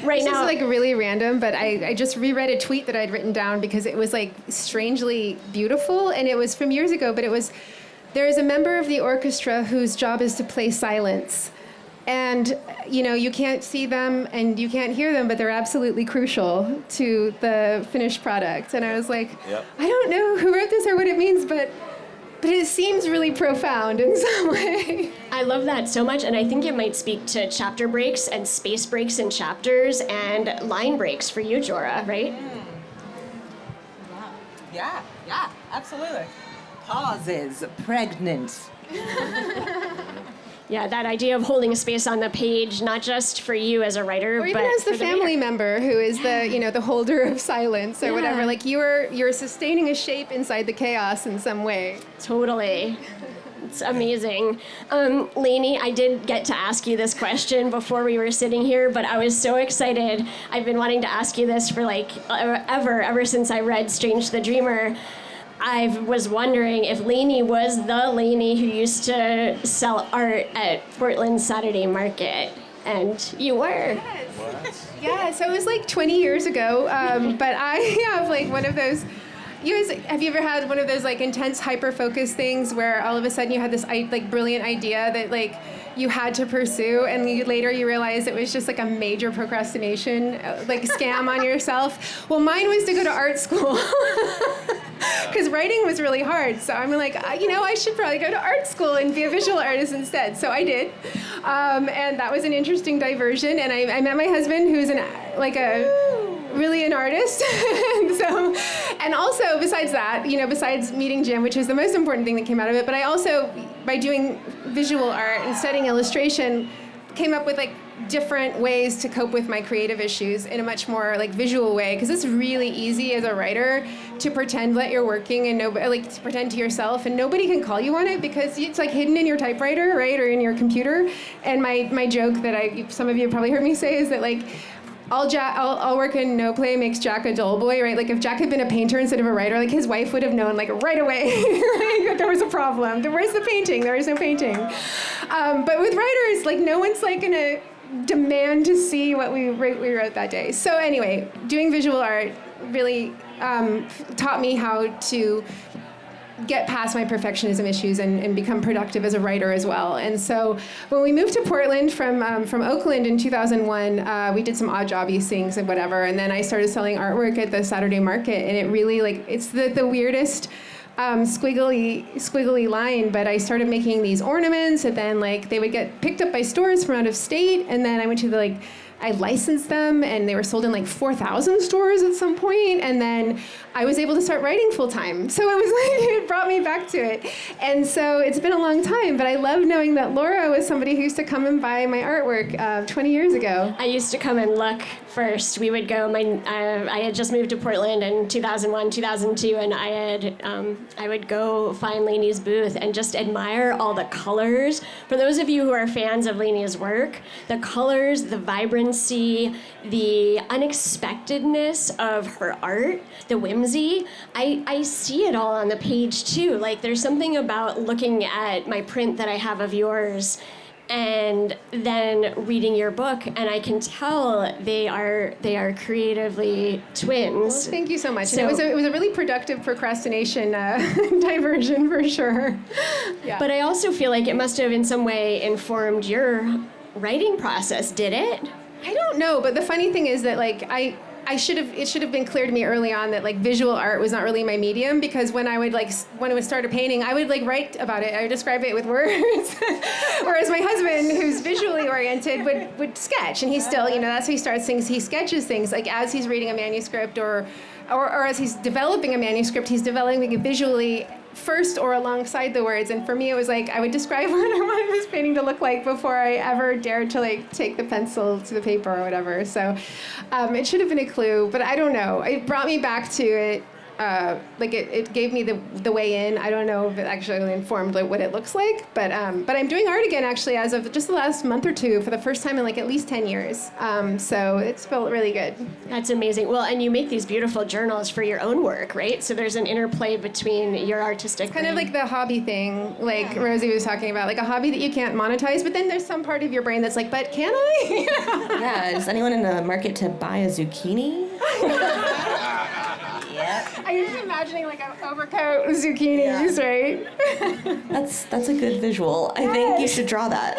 Right This now. is like really random, but I just reread a tweet that I'd written down because it was like strangely beautiful, and it was from years ago, but there is a member of the orchestra whose job is to play silence. And, you can't see them and you can't hear them, but they're absolutely crucial to the finished product. And I was like, Yep. I don't know who wrote this or what it means, but it seems really profound in some way. I love that so much, and I think it might speak to chapter breaks and space breaks in chapters and line breaks for you, Jorah, right? Yeah, absolutely. Pauses, pregnant. Yeah, that idea of holding a space on the page, not just for you as a writer, Or even but as the for family reader. member who is the holder of silence or whatever. Like you're sustaining a shape inside the chaos in some way. Totally. It's amazing. Laini, I did get to ask you this question before we were sitting here, but I was so excited. I've been wanting to ask you this for ever since I read Strange the Dreamer. I was wondering if Laini was the Laini who used to sell art at Portland Saturday Market, and you were. Yeah, so it was like 20 years ago, but I have like one of those. Have you ever had one of those like intense hyper-focus things where all of a sudden you had this like brilliant idea that like you had to pursue, and later you realize it was just like a major procrastination like scam on yourself? Well, mine was to go to art school because writing was really hard. So I'm like, I should probably go to art school and be a visual artist instead. So I did, and that was an interesting diversion. And I met my husband, who's really an artist. And also besides that, besides meeting Jim, which is the most important thing that came out of it, but I also, by doing visual art and studying illustration, came up with like different ways to cope with my creative issues in a much more like visual way, because it's really easy as a writer to pretend that you're working and to pretend to yourself, and nobody can call you on it because it's like hidden in your typewriter, right, or in your computer. And my joke that some of you probably heard me say is that like, I'll work in no play makes Jack a dull boy, right? Like if Jack had been a painter instead of a writer, like his wife would have known like right away that there was a problem. Where's the painting? There is no painting. But with writers, like no one's like gonna demand to see what we wrote that day. So anyway, doing visual art really taught me how to get past my perfectionism issues and become productive as a writer as well. And so when we moved to Portland from Oakland in 2001, we did some odd jobby things and whatever, and then I started selling artwork at the Saturday Market, and it really it's the weirdest squiggly line, but I started making these ornaments, and then like they would get picked up by stores from out of state, and then I went to I licensed them, and they were sold in like 4,000 stores at some point, and then I was able to start writing full time. So it was like, it brought me back to it. And so it's been a long time, but I love knowing that Laura was somebody who used to come and buy my artwork 20 years ago. I used to come and look first. We would go, I had just moved to Portland in 2001, 2002, and I would go find Laini's booth and just admire all the colors. For those of you who are fans of Laini's work, the colors, the vibrancy, the unexpectedness of her art, the whimsy, I see it all on the page too. Like there's something about looking at my print that I have of yours and then reading your book, and I can tell they are creatively twins. Well, thank you so much. So, and it was a really productive procrastination diversion for sure. Yeah. But I also feel like it must have in some way informed your writing process, did it? I don't know, but the funny thing is that like it should have been clear to me early on that like visual art was not really my medium, because when I would start a painting, I would like write about it. I would describe it with words. Whereas my husband, who's visually oriented, would sketch, and he's still, that's how he starts things. He sketches things like as he's reading a manuscript or as he's developing a manuscript, he's developing it visually first or alongside the words. And for me, it was like I would describe what I wanted this painting to look like before I ever dared to like take the pencil to the paper or whatever. So it should have been a clue, but I don't know. It brought me back to it. It gave me the way in. I don't know if it actually really informed like what it looks like, but I'm doing art again actually as of just the last month or two for the first time in like at least 10 years. So it's felt really good. That's amazing. Well, and you make these beautiful journals for your own work, right? So there's an interplay between your artistic. Kind of like the hobby thing, like Rosiee was talking about, like a hobby that you can't monetize, but then there's some part of your brain that's like, but can I? Yeah, is anyone in the market to buy a zucchini? I'm just imagining like an overcoat with zucchinis, right? That's a good visual. I think you should draw that.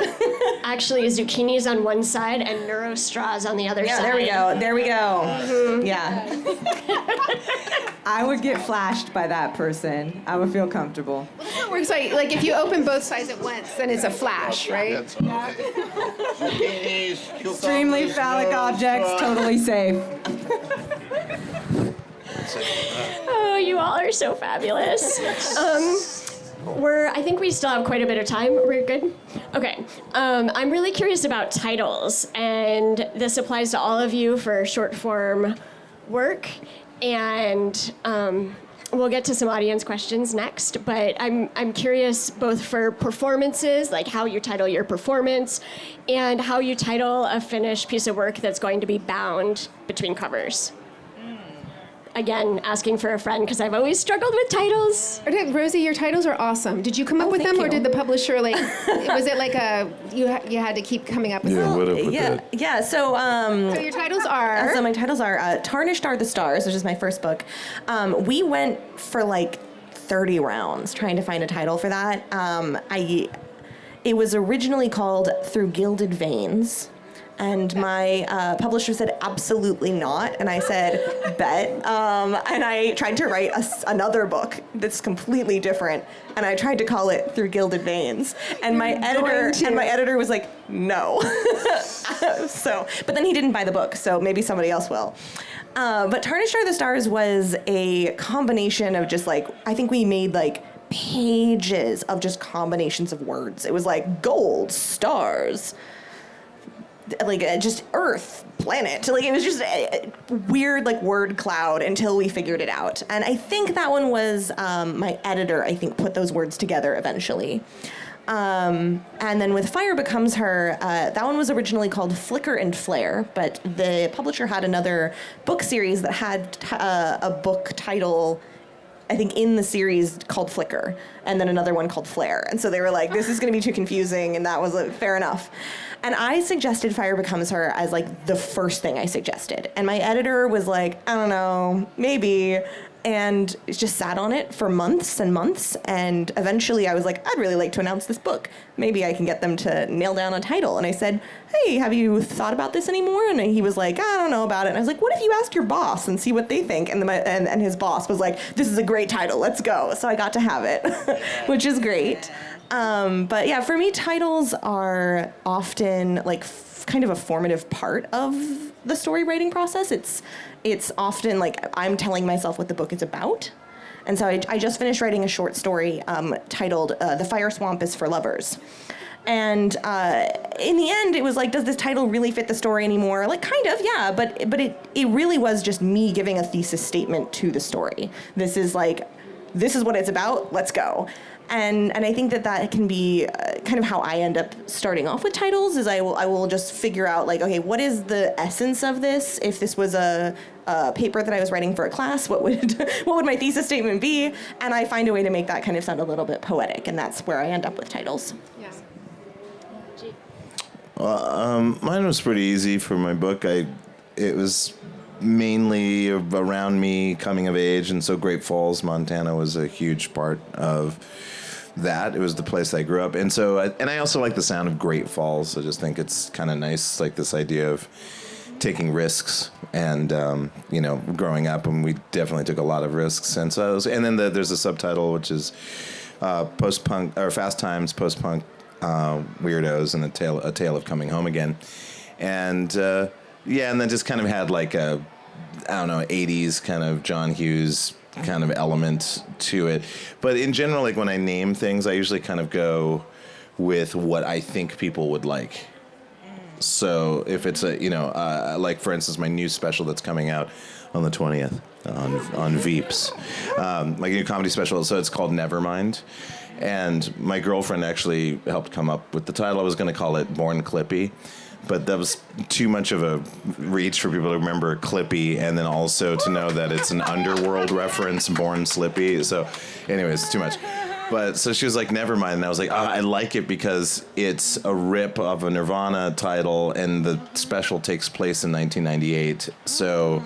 Actually, zucchinis on one side and neuro straws on the other side. Yeah, there we go. Mm-hmm. Yeah. I would get flashed by that person. I would feel comfortable. It works like if you open both sides at once, then it's a flash, right? Extremely phallic objects, totally safe. Oh, you all are so fabulous. I think we still have quite a bit of time. We're good? Okay. I'm really curious about titles, and this applies to all of you for short form work, and we'll get to some audience questions next, but I'm curious both for performances, like how you title your performance, and how you title a finished piece of work that's going to be bound between covers. Again, asking for a friend because I've always struggled with titles. Rosiee, your titles are awesome. Did you come up with them, or did the publisher was it like you had to keep coming up with them? What up with that? Yeah. So your titles are. So my titles are Tarnished Are the Stars, which is my first book. We went for like 30 rounds trying to find a title for that. It was originally called Through Gilded Veins. And my publisher said, absolutely not. And I said, bet. And I tried to write another book that's completely different. And I tried to call it Through Gilded Veins. And my editor was like, no. But then he didn't buy the book, so maybe somebody else will. But Tarnished Are the Stars was a combination of just like, I think we made like pages of just combinations of words. It was like gold, stars, like just earth, planet. Like it was just a weird like word cloud until we figured it out. And I think that one was my editor, I think, put those words together eventually. And then with Fire Becomes Her, that one was originally called Flicker and Flare, but the publisher had another book series that had a book title, I think, in the series called Flicker, and then another one called Flare. And so they were like, this is going to be too confusing, and that was fair enough. And I suggested Fire Becomes Her as like the first thing I suggested. And my editor was like, I don't know, maybe. and just sat on it for months and months. And eventually I was like, I'd really like to announce this book. Maybe I can get them to nail down a title. And I said, hey, have you thought about this anymore? And he was like, I don't know about it. And I was like, what if you ask your boss and see what they think? And his boss was like, this is a great title, let's go. So I got to have it, which is great. But yeah, for me, titles are often like kind of a formative part of the story writing process. It's often like I'm telling myself what the book is about. And so I just finished writing a short story titled The Fire Swamp is for Lovers. And in the end, it was like, does this title really fit the story anymore? Like, kind of, yeah, but it really was just me giving a thesis statement to the story. This is what it's about, let's go. And I think that can be kind of how I end up starting off with titles, is I will just figure out, like, okay, what is the essence of this? If this was a paper that I was writing for a class, what would my thesis statement be? And I find a way to make that kind of sound a little bit poetic, and that's where I end up with titles. Yeah. Mine was pretty easy for my book. It was mainly around me coming of age, and so Great Falls, Montana was a huge part of that. It was the place I grew up. And so, I also like the sound of Great Falls. I just think it's kind of nice, like this idea of taking risks and, growing up, and we definitely took a lot of risks. And so, there's a subtitle, which is post-punk, or Fast Times, Post-Punk Weirdos, and a tale of coming home again. And, and then just kind of had like a, 80s kind of John Hughes kind of element to it. But in general, like when I name things, I usually kind of go with what I think people would like. So if it's like for instance, my new special that's coming out on the 20th on Veeps, like a new comedy special. So it's called Nevermind. And my girlfriend actually helped come up with the title. I was going to call it Born Clippy, but that was too much of a reach for people to remember Clippy, and then also to know that it's an Underworld reference, Born Slippy. So anyways, it's too much. But so she was like, never mind. And I was like, I like it because it's a rip of a Nirvana title, and the special takes place in 1998. So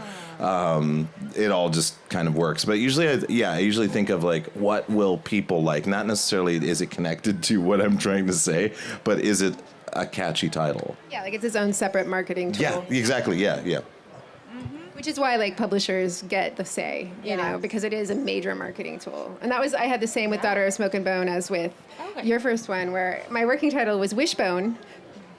it all just kind of works. But usually, I usually think of like, what will people like? Not necessarily is it connected to what I'm trying to say, but is it a catchy title? Yeah, like it's its own separate marketing tool. Yeah, exactly. Yeah. Which is why like publishers get the say, you know, because it is a major marketing tool. And I had the same with Daughter of Smoke and Bone as with your first one, where my working title was Wishbone,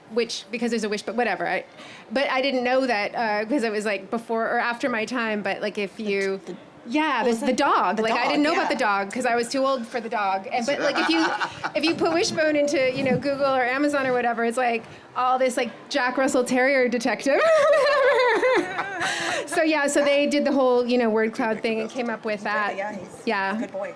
which, because there's a wish, but whatever. But I didn't know that because it was like before or after my time, but like if you... there's the dog. I didn't know about the dog because I was too old for the dog. But like if you put Wishbone into Google or Amazon or whatever, it's like all this like Jack Russell Terrier detective. So they did the whole word cloud thing and came up with that. Yeah, good boy.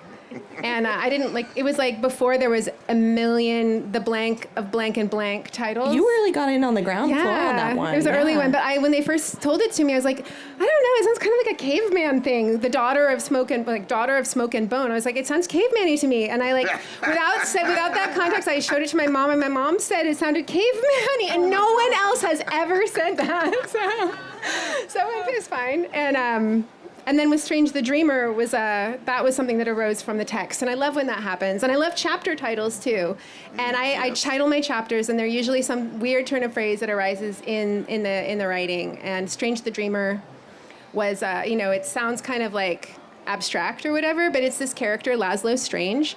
And I didn't it was like before there was a million the blank of blank and blank titles. You really got in on the ground floor on that one. It was an early one, but when they first told it to me, I was like, I don't know, it sounds kind of like a caveman thing. The Daughter of Smoke and Bone. I was like, it sounds caveman-y to me. And I without that context, I showed it to my mom, and my mom said it sounded caveman-y, and no one else has ever said that. So it was fine. And then with Strange the Dreamer that was something that arose from the text. And I love when that happens. And I love chapter titles too. And I title my chapters, and they're usually some weird turn of phrase that arises in the writing. And Strange the Dreamer was, it sounds kind of like abstract or whatever, but it's this character, Laszlo Strange,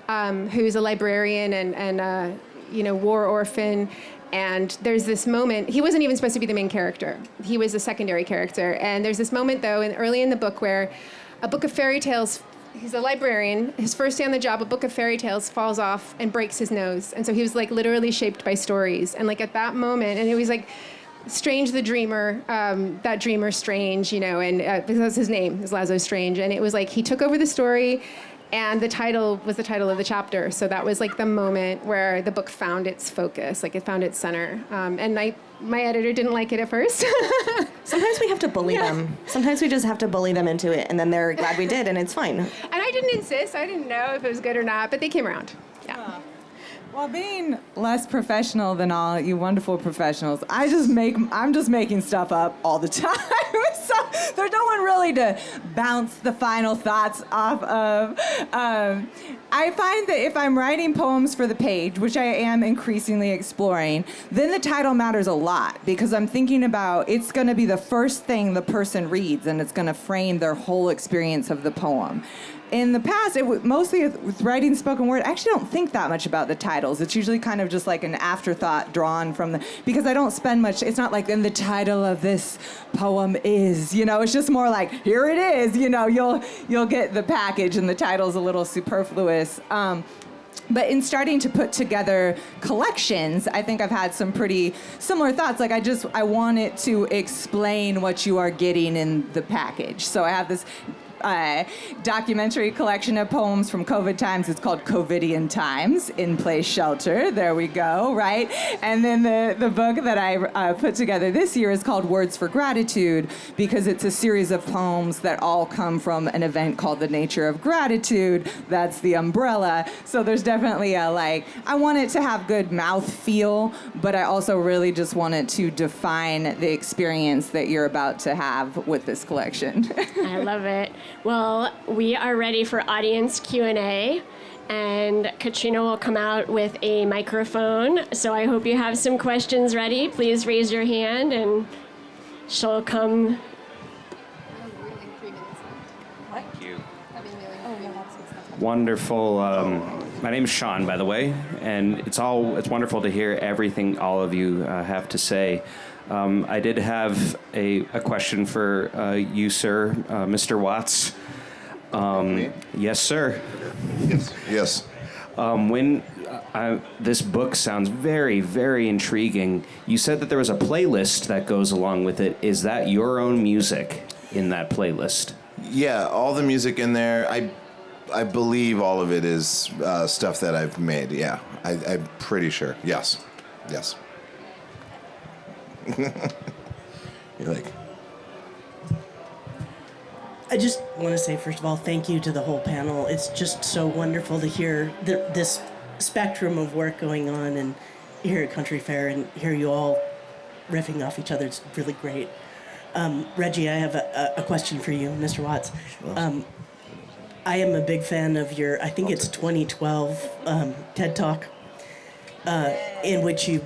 who's a librarian and war orphan. And there's this moment, he wasn't even supposed to be the main character. He was a secondary character. And there's this moment, though, early in the book where a book of fairy tales, he's a librarian, his first day on the job, a book of fairy tales falls off and breaks his nose. And so he was like literally shaped by stories. And like at that moment, and it was like Strange the Dreamer, that dreamer Strange, and because that's his name, is Laszlo Strange. And it was like he took over the story, and the title was the title of the chapter. So that was like the moment where the book found its focus, like it found its center. And my editor didn't like it at first. Sometimes we have to bully them. Sometimes we just have to bully them into it, and then they're glad we did, and it's fine. And I didn't insist. I didn't know if it was good or not, but they came around. Yeah. Well, being less professional than all you wonderful professionals, I'm just making stuff up all the time. there's no one really to bounce the final thoughts off of. I find that if I'm writing poems for the page, which I am increasingly exploring, then the title matters a lot because I'm thinking about it's going to be the first thing the person reads and it's going to frame their whole experience of the poem. In the past, mostly with writing spoken word, I actually don't think that much about the titles. It's usually kind of just like an afterthought drawn from because I don't spend much, it's not like, and the title of this poem is, it's just more like, here it is, you'll get the package and the title's a little superfluous. But in starting to put together collections, I think I've had some pretty similar thoughts. Like I want it to explain what you are getting in the package. So I have this documentary collection of poems from COVID times. It's called COVIDian Times, In Place Shelter. There we go, right? And then the book that I put together this year is called Words for Gratitude because it's a series of poems that all come from an event called The Nature of Gratitude. That's the umbrella. So there's definitely I want it to have good mouth feel, but I also really just want it to define the experience that you're about to have with this collection. I love it. Well, we are ready for audience Q&A, and Katrina will come out with a microphone. So I hope you have some questions ready. Please raise your hand, and she'll come. Thank you. Wonderful. My name is Sean, by the way, and it's wonderful to hear everything all of you have to say. I did have a question for you, sir, Mr. Watts. Yes, sir. Yes. When this book sounds very, very intriguing, you said that there was a playlist that goes along with it. Is that your own music in that playlist? Yeah, all the music in there. I believe all of it is stuff that I've made. Yeah, I'm pretty sure. Yes. You're like. I just want to say, first of all, thank you to the whole panel. It's just so wonderful to hear this spectrum of work going on and here at Country Fair and hear you all riffing off each other. It's really great. Reggie, I have a question for you, Mr. Watts. I am a big fan of your, I think it's 2012 TED Talk, in which you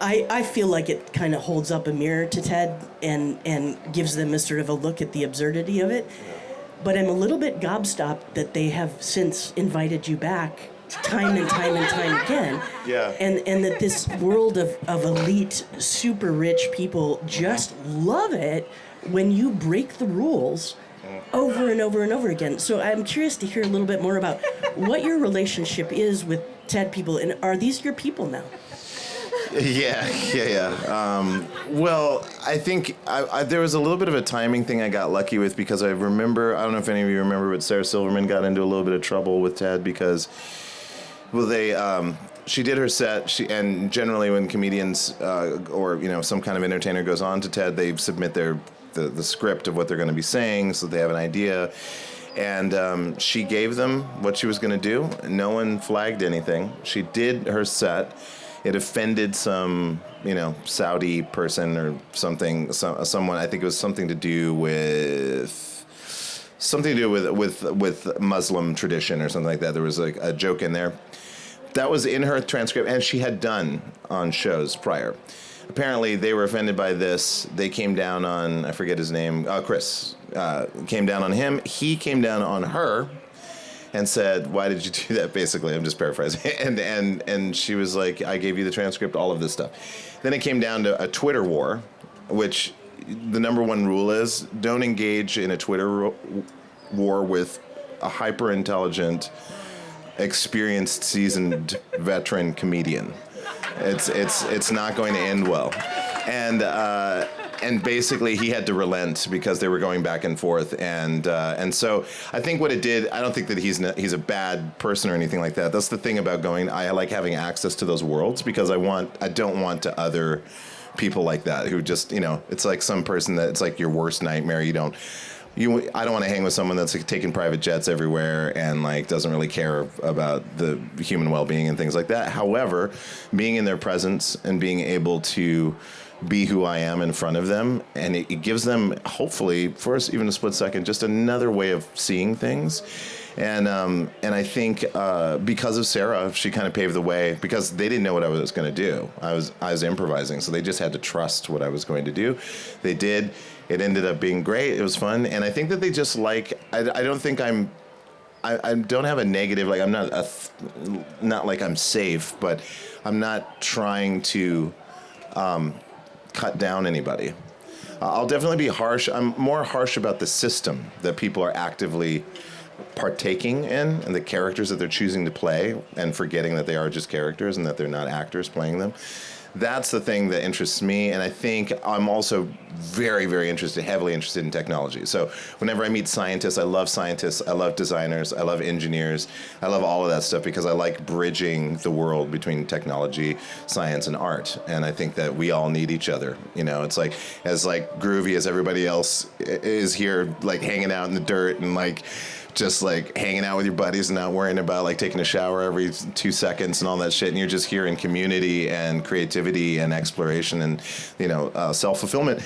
I feel like it kind of holds up a mirror to TED and gives them a sort of a look at the absurdity of it. But I'm a little bit gobstopped that they have since invited you back time and time and time again. Yeah. And that this world of elite, super rich people just love it when you break the rules over and over and over again. So I'm curious to hear a little bit more about what your relationship is with TED people, and are these your people now? Yeah. Well, I think there was a little bit of a timing thing I got lucky with because I remember, I don't know if any of you remember, but Sarah Silverman got into a little bit of trouble with TED because, well, she did her set, and generally when comedians or some kind of entertainer goes on to TED, they submit the script of what they're going to be saying so they have an idea. And she gave them what she was going to do. No one flagged anything. She did her set. It offended some, Saudi person or something. Someone. I think it was something to do with Muslim tradition or something like that. There was like a joke in there. That was in her transcript, and she had done on shows prior. Apparently, they were offended by this. They came down on, I forget his name, Chris, came down on him. He came down on her and said, why did you do that, basically? I'm just paraphrasing. And she was like, I gave you the transcript, all of this stuff. Then it came down to a Twitter war, which the number one rule is don't engage in a Twitter war with a hyper-intelligent, experienced, seasoned veteran comedian. It's not going to end well. And basically he had to relent because they were going back and forth, and so I think what it did, I don't think that he's a bad person or anything like that. That's the thing about going. I like having access to those worlds because I don't want to other people like that who just it's like some person that it's like your worst nightmare. I don't want to hang with someone that's like taking private jets everywhere and like doesn't really care about the human well-being and things like that. However, being in their presence and being able to be who I am in front of them, and it gives them, hopefully, for us, even a split second, just another way of seeing things. And I think because of Sarah, she kind of paved the way, because they didn't know what I was going to do. I was improvising, so they just had to trust what I was going to do. They did. It ended up being great. It was fun, and I think that they just like. I don't think I don't have a negative. Like I'm not like I'm safe, but I'm not trying to cut down anybody. I'll definitely be harsh. I'm more harsh about the system that people are actively partaking in, and the characters that they're choosing to play, and forgetting that they are just characters and that they're not actors playing them. That's the thing that interests me, and I think I'm also very, very heavily interested in technology. So whenever I meet scientists, I love designers, I love engineers, I love all of that stuff, because I like bridging the world between technology, science, and art. And I think that we all need each other. You know, it's like, as like groovy as everybody else is here, like hanging out in the dirt and like just like hanging out with your buddies and not worrying about like taking a shower every 2 seconds and all that shit, and you're just here in community and creativity and exploration and, you know, self-fulfillment.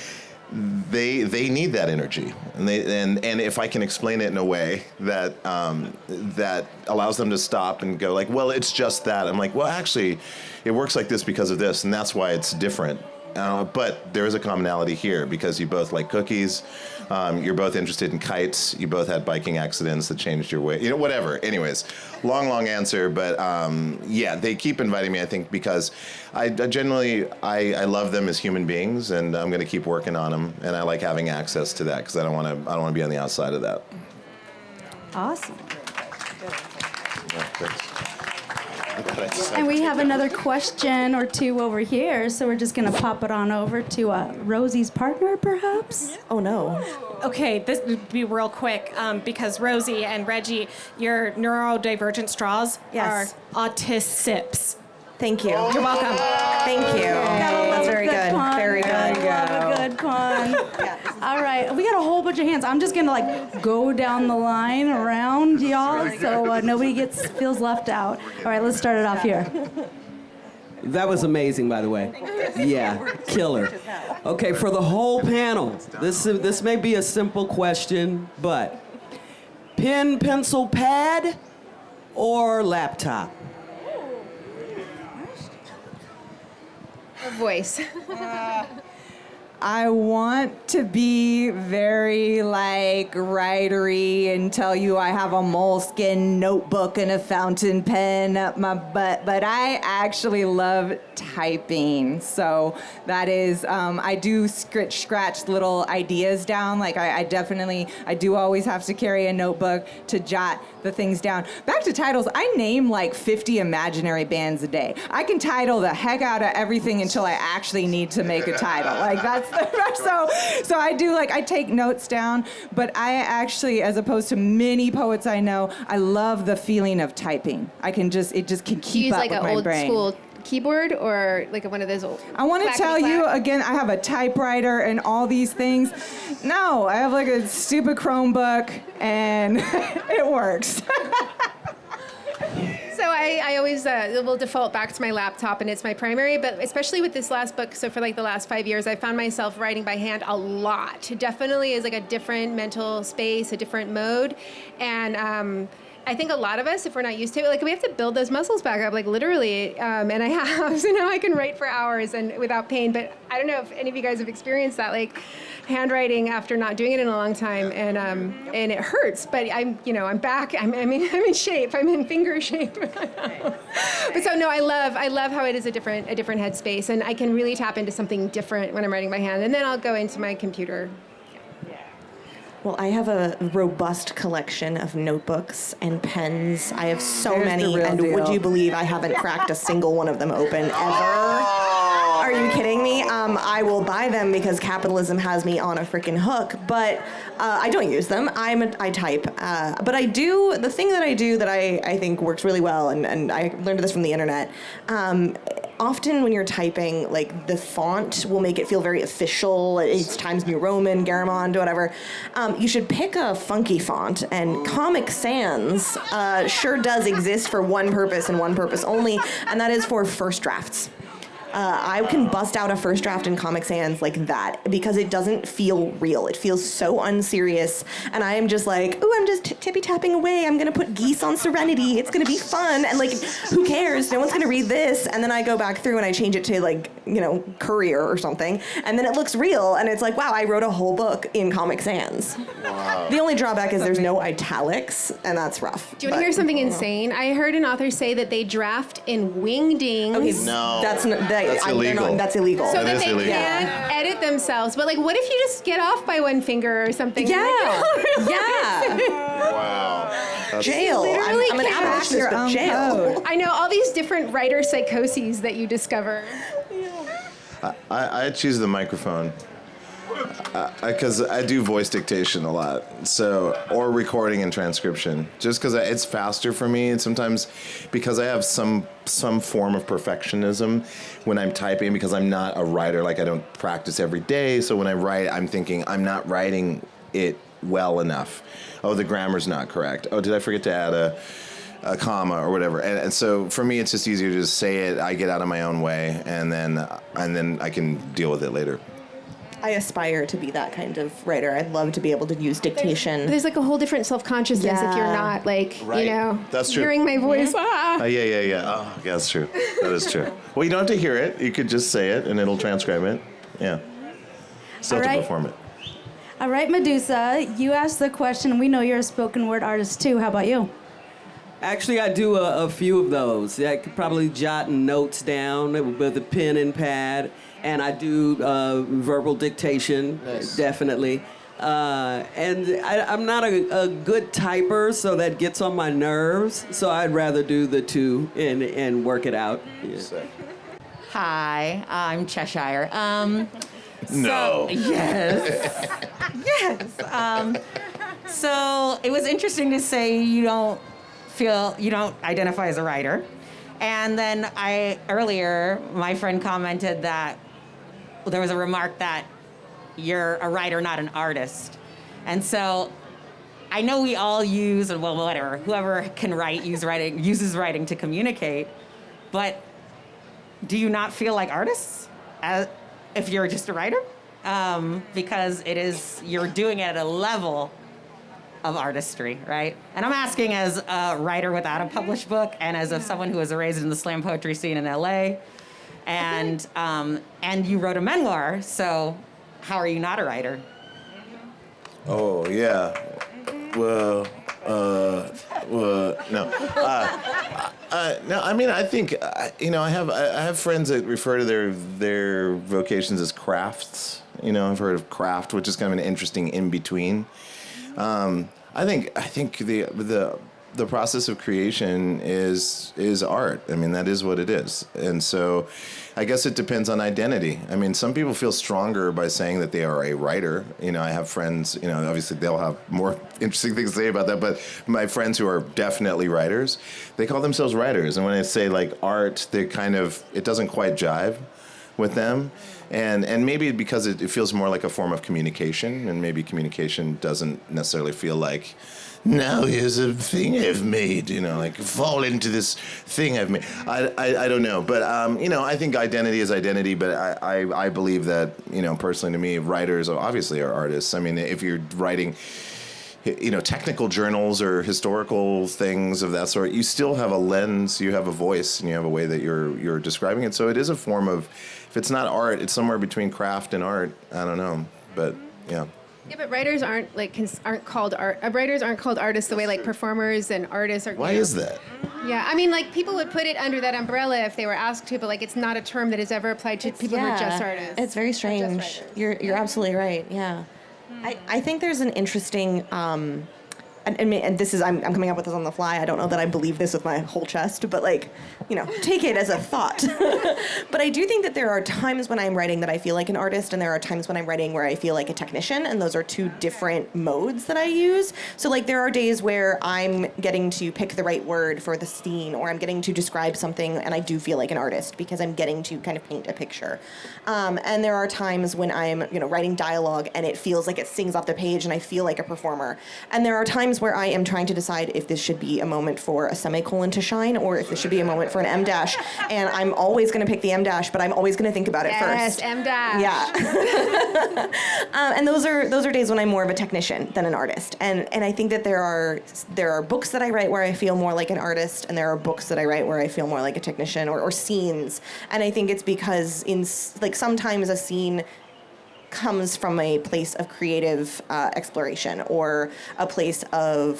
They need that energy, and if I can explain it in a way that that allows them to stop and go like, well, it's just that. I'm like, well, actually, it works like this because of this, and that's why it's different. But there is a commonality here, because you both like cookies. You're both interested in kites. You both had biking accidents that changed your way. You know, whatever. Anyways, long answer. But yeah, they keep inviting me, I think, because I generally love them as human beings, and I'm going to keep working on them. And I like having access to that, because I don't want to be on the outside of that. Awesome. Yeah, thanks. And we have another question or two over here, so we're just going to pop it on over to Rosie's partner, perhaps? Oh, no. Okay, this would be real quick, because Rosiee and Reggie, your neurodivergent straws Yes. are autisips. Thank you. You're welcome. Thank you. That's very good. Pun. Very good. Love a good pun. All right, we got a whole bunch of hands. I'm just gonna like go down the line around y'all, so nobody feels left out. All right, let's start it off here. That was amazing, by the way. Yeah, killer. Okay, for the whole panel, this may be a simple question, but pen, pencil, pad, or laptop? Voice. I want to be very like writery and tell you I have a moleskin notebook and a fountain pen up my butt, but I actually love typing. So that is, I do scratch little ideas down. Like I do always have to carry a notebook to jot the things down. Back to titles, I name like 50 imaginary bands a day. I can title the heck out of everything until I actually need to make a title. Like that's so I do, like, I take notes down, but I actually, as opposed to many poets I know, I love the feeling of typing. It just can keep up with my brain. Use like an old school keyboard or like one of those old... I want to tell you, again, I have a typewriter and all these things. No, I have like a stupid Chromebook and it works. So I always will default back to my laptop, and it's my primary, but especially with this last book, so for like the last 5 years, I found myself writing by hand a lot. It definitely is like a different mental space, a different mode, and I think a lot of us, if we're not used to it, like we have to build those muscles back up, like literally, and I have, so now I can write for hours and without pain, but I don't know if any of you guys have experienced that, like handwriting after not doing it in a long time, and it hurts, but I'm back, I'm in shape, I'm in finger shape. But so no, I love how it is a different headspace, and I can really tap into something different when I'm writing by hand, and then I'll go into my computer. Well, I have a robust collection of notebooks and pens. I have so many, and would you believe I haven't cracked a single one of them open ever? Are you kidding me? I will buy them because capitalism has me on a freaking hook, but I don't use them. I type. But I do, the thing that I do that I think works really well, and I learned this from the internet, often when you're typing, like the font will make it feel very official. It's Times New Roman, Garamond, whatever. You should pick a funky font, and Comic Sans sure does exist for one purpose and one purpose only, and that is for first drafts. I can bust out a first draft in Comic Sans like that because it doesn't feel real. It feels so unserious, and I am just like, ooh, I'm just tippy tapping away. I'm gonna put geese on Serenity. It's gonna be fun, and like, who cares? No one's gonna read this. And then I go back through and I change it to like, Courier or something, and then it looks real, and it's like, wow, I wrote a whole book in Comic Sans. Wow. The only drawback is there's no italics, and that's rough. Do you want to hear something insane? I heard an author say that they draft in wingdings. Okay, No. that's illegal. That's illegal. So That that is they illegal. can't edit themselves. But like, what if you just get off by one finger or something? Yeah, Like, yeah. Wow. That's- Jail. literally I'm an can't abolitionist your of own jail. code. I know all these different writer psychoses that you discover. I choose the microphone because I do voice dictation a lot, or recording and transcription, just because it's faster for me. And sometimes because I have some form of perfectionism when I'm typing, because I'm not a writer, like I don't practice every day. So when I write, I'm thinking I'm not writing it well enough. Oh, the grammar's not correct. Oh, did I forget to add a comma or whatever? And so for me, it's just easier to just say it. I get out of my own way, and then I can deal with it later. I aspire to be that kind of writer. I'd love to be able to use dictation. There's like a whole different self-consciousness if you're Yeah. not like, Right. That's true. hearing my voice. Yeah. Oh, yeah, that's true. That is true. Well, you don't have to hear it. You could just say it, and it'll transcribe it. Yeah. Still have All to right. perform it. All right, Medusa, you asked the question. We know you're a spoken word artist too. How about you? Actually, I do a few of those. I could probably jot notes down with a pen and pad, and I do verbal dictation, definitely. And I'm not a good typer, so that gets on my nerves. So I'd rather do the two and work it out. Yeah. Hi, I'm Cheshire. No. Yes. Yes. So it was interesting to say you don't identify as a writer. And then earlier, my friend commented that there was a remark that you're a writer, not an artist. And so I know we all use, well, whatever, whoever can write, uses writing to communicate, but do you not feel like artists if you're just a writer? Because you're doing it at a level of artistry, right? And I'm asking as a writer without a published book, and as someone who was raised in the slam poetry scene in LA, and you wrote a memoir, so how are you not a writer? Oh, yeah. Well, no. No, I mean, I think, I have friends that refer to their vocations as crafts. I've heard of craft, which is kind of an interesting in-between. I think the process of creation is art. I mean, that is what it is. And so I guess it depends on identity. I mean, some people feel stronger by saying that they are a writer. I have friends, obviously they'll have more interesting things to say about that, but my friends who are definitely writers, they call themselves writers. And when I say like art, it doesn't quite jive with them. And maybe because it feels more like a form of communication, and maybe communication doesn't necessarily feel like, now here's a thing I've made, like fall into this thing I've made. I don't know, but I think identity is identity, but I believe that, personally to me, writers obviously are artists. I mean, if you're writing, technical journals or historical things of that sort, you still have a lens, you have a voice, and you have a way that you're describing it. So it is a form of, if it's not art, it's somewhere between craft and art. I don't know, but yeah. Yeah, but writers aren't called art. Writers aren't called artists the way like performers and artists are. Why is that? Yeah, I mean, like people would put it under that umbrella if they were asked to, but like it's not a term that is ever applied to people who are just artists. It's very strange. You're absolutely right. Yeah, I think there's an interesting. And this is I'm coming up with this on the fly. I don't know that I believe this with my whole chest, but take it as a thought. But I do think that there are times when I'm writing that I feel like an artist, and there are times when I'm writing where I feel like a technician, and those are two different modes that I use. So there are days where I'm getting to pick the right word for the scene, or I'm getting to describe something, and I do feel like an artist because I'm getting to kind of paint a picture. And there are times when I'm writing dialogue, and it feels like it sings off the page, and I feel like a performer. And there are times times where I am trying to decide if this should be a moment for a semicolon to shine or if this should be a moment for an M dash. And I'm always going to pick the M dash, but I'm always going to think about it first. Yes, M dash. Yeah. And those are days when I'm more of a technician than an artist. And I think that there are books that I write where I feel more like an artist, and there are books that I write where I feel more like a technician, or scenes. And I think it's because sometimes a scene comes from a place of creative exploration, or a place of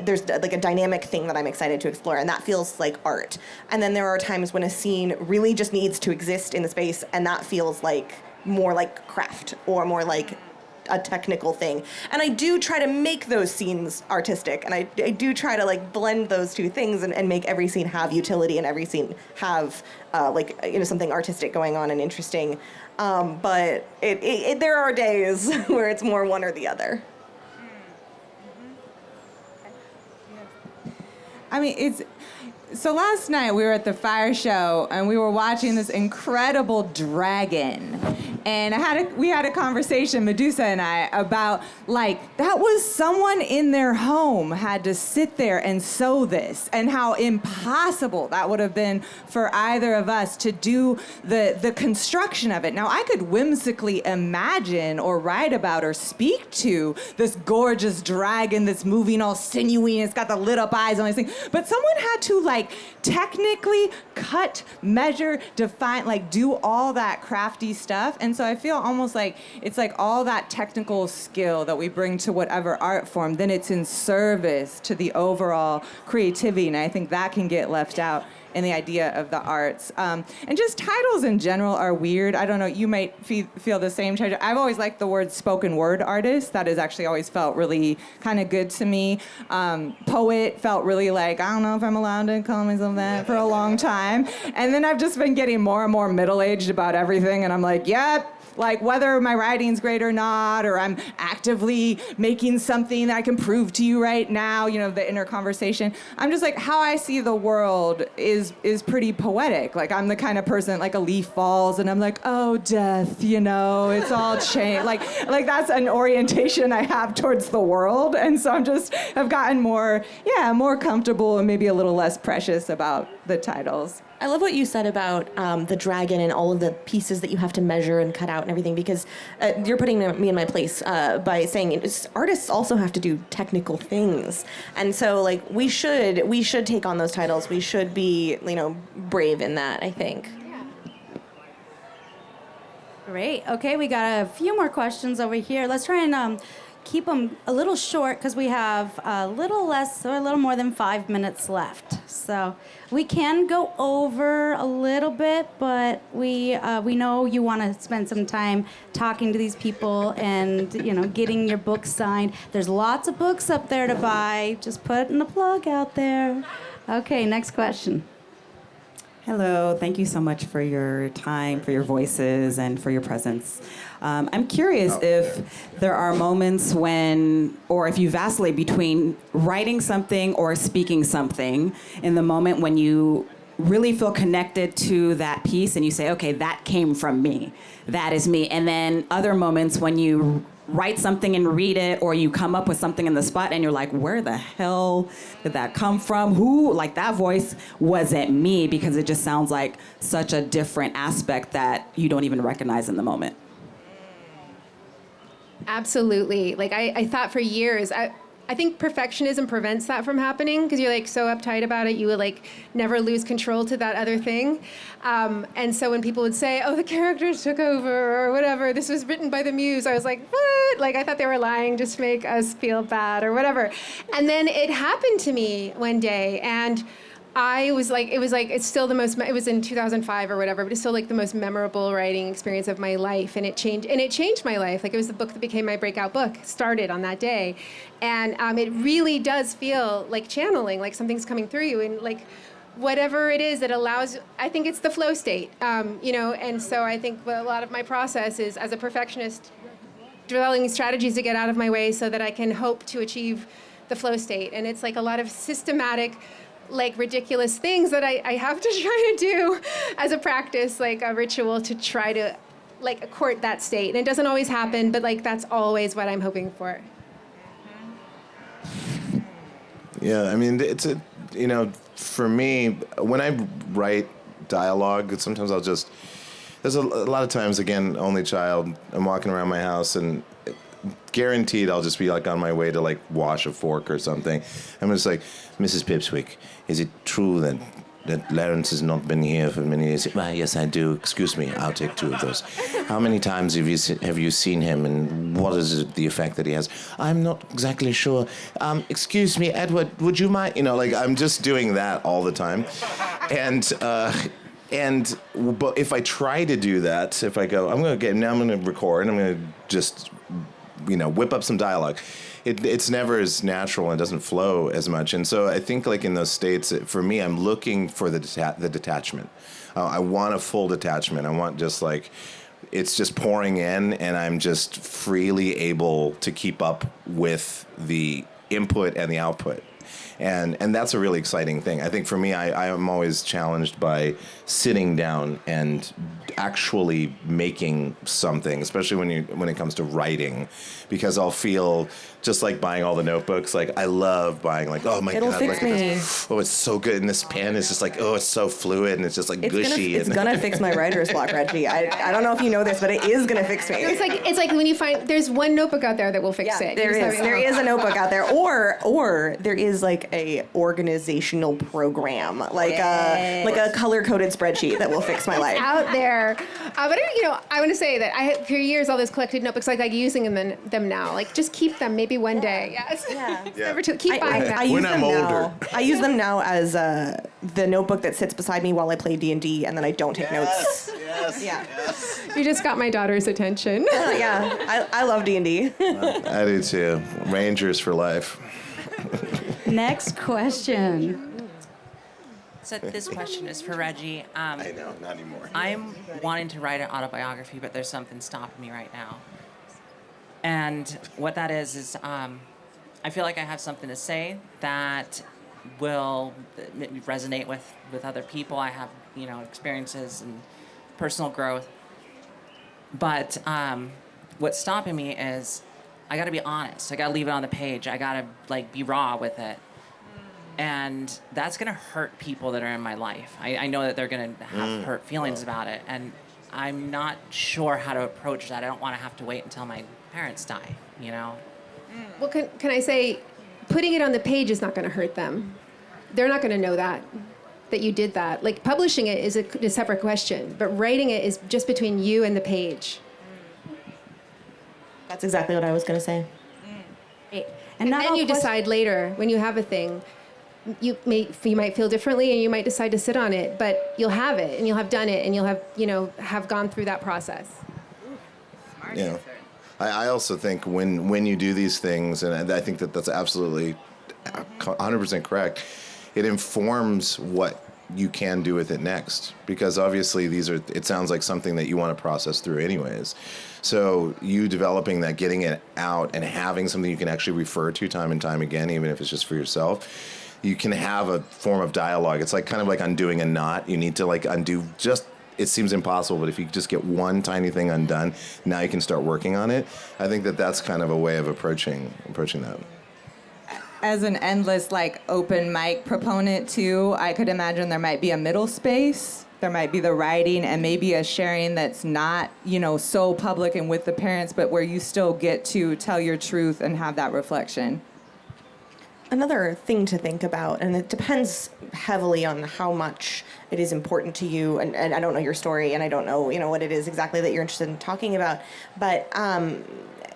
there's like a dynamic thing that I'm excited to explore, and that feels like art. And then there are times when a scene really just needs to exist in the space, and that feels like more like craft or more like a technical thing. And I do try to make those scenes artistic, and I do try to like blend those two things and make every scene have utility and every scene have something artistic going on and interesting. But there are days where it's more one or the other. I mean, so last night we were at the fire show and we were watching this incredible dragon. And we had a conversation, Medusa and I, about that was someone in their home had to sit there and sew this, and how impossible that would have been for either of us to do the construction of it. Now, I could whimsically imagine or write about or speak to this gorgeous dragon that's moving all sinewy and it's got the lit up eyes and all these things, but someone had to technically cut, measure, define, do all that crafty stuff. And so I feel almost like it's like all that technical skill that we bring to whatever art form, then it's in service to the overall creativity. And I think that can get left out in the idea of the arts. And just titles in general are weird. I don't know, you might feel the same. I've always liked the word spoken word artist. That has actually always felt really kind of good to me. Poet felt really I don't know if I'm allowed to call myself that for a long time. And then I've just been getting more and more middle-aged about everything, and I'm like, yep. Whether my writing's great or not, or I'm actively making something that I can prove to you right now, the inner conversation. I'm just how I see the world is pretty poetic. I'm the kind of person, a leaf falls and I'm oh, death, it's all change. That's an orientation I have towards the world. And so I've gotten more comfortable and maybe a little less precious about the titles. I love what you said about the dragon and all of the pieces that you have to measure and cut out and everything, because you're putting me in my place by saying artists also have to do technical things. And so we should take on those titles. We should be, brave in that, I think. Great. Okay, we got a few more questions over here. Let's try and keep them a little short because we have a little less or a little more than 5 minutes left. So we can go over a little bit, but we know you want to spend some time talking to these people and getting your book signed. There's lots of books up there to buy. Just putting a plug out there. Okay, next question. Hello, thank you so much for your time, for your voices, and for your presence. I'm curious if there are moments when, or if you vacillate between writing something or speaking something in the moment when you really feel connected to that piece and you say, okay, that came from me, that is me. And then other moments when you write something and read it, or you come up with something in the spot and you're like, where the hell did that come from? Who, that voice wasn't me, because it just sounds like such a different aspect that you don't even recognize in the moment. Absolutely. I thought for years, I think perfectionism prevents that from happening, because you're so uptight about it, you would never lose control to that other thing. And so when people would say, oh, the characters took over or whatever, this was written by the muse, I was like, what? I thought they were lying just to make us feel bad or whatever. And then it happened to me one day, and I was it's still the most, it was in 2005 or whatever, but it's still the most memorable writing experience of my life. And it changed my life. It was the book that became my breakout book, started on that day. And it really does feel like channeling, something's coming through you. And whatever it is that allows, I think it's the flow state, and so I think a lot of my process is, as a perfectionist, developing strategies to get out of my way so that I can hope to achieve the flow state. And it's a lot of systematic, ridiculous things that I have to try to do as a practice, a ritual to try to court that state. And it doesn't always happen, but that's always what I'm hoping for. Yeah, I mean, it's a, you know, for me, when I write dialogue, sometimes I'll just, there's a lot of times, again, only child, I'm walking around my house and guaranteed I'll just be like on my way to like wash a fork or something. I'm just like, Mrs. Pipswick, is it true that Lawrence has not been here for many years? Well, yes, I do. Excuse me, I'll take 2 of those. How many times have you seen him, and what is the effect that he has? I'm not exactly sure. Excuse me, Edward, would you mind? You know, like I'm just doing that all the time, but if I try to do that, if I go, I'm going to record, I'm going to just, you know, whip up some dialogue. It's never as natural and doesn't flow as much. And so I think like in those states, for me, I'm looking for the detachment. I want a full detachment. I want just like, it's just pouring in and I'm just freely able to keep up with the input and the output. And that's a really exciting thing. I think for me, I am always challenged by sitting down and actually making something, especially when it comes to writing, because I'll feel just like buying all the notebooks. Like I love buying like, oh my It'll God, fix like me. this, oh, it's so good. And this pen is just like, oh, it's so fluid and it's just like gushy. It's gonna fix my writer's block, Reggie. I don't know if you know this, but it is gonna fix me. It's like when you find there's one notebook out there that will fix it. There is a notebook out there, or there is like a organizational program, like a color-coded spreadsheet that will fix my life. Out there, but I want to say that I had for years all those collected notebooks, like using them now. Like just keep them, maybe one day. Yes. Yeah. It's never too. Keep buying them. I use them now. I use them now as the notebook that sits beside me while I play D&D, and then I don't take notes. Yes. Yeah. You just got my daughter's attention. Yeah. I love D&D. I do too. Rangers for life. Next question. So this question is for Reggie. I know, not anymore. I'm wanting to write an autobiography, but there's something stopping me right now. And what that is I feel like I have something to say that will resonate with other people. I have, experiences and personal growth. But what's stopping me is I got to be honest. I got to leave it on the page. I got to be raw with it. And that's going to hurt people that are in my life. I know that they're going to have hurt feelings about it. And I'm not sure how to approach that. I don't want to have to wait until my parents die, Well, can I say, putting it on the page is not going to hurt them. They're not going to know that you did that. Like publishing it is a separate question, but writing it is just between you and the page. That's exactly what I was going to say. And then you decide later when you have a thing. You might feel differently, and you might decide to sit on it, but you'll have it, and you'll have done it, and you'll have have gone through that process. Yeah. I also think when you do these things, and I think that's absolutely 100% correct, it informs what you can do with it next. Because obviously it sounds like something that you want to process through anyways. So you developing that, getting it out, and having something you can actually refer to time and time again, even if it's just for yourself, you can have a form of dialogue. It's kind of like undoing a knot. You need to undo just. It seems impossible, but if you just get one tiny thing undone, now you can start working on it. I think that's kind of a way of approaching that. As an endless open mic proponent too, I could imagine there might be a middle space. There might be the writing and maybe a sharing that's not, so public and with the parents, but where you still get to tell your truth and have that reflection. Another thing to think about, and it depends heavily on how much it is important to you, and I don't know your story, and I don't know, what it is exactly that you're interested in talking about, but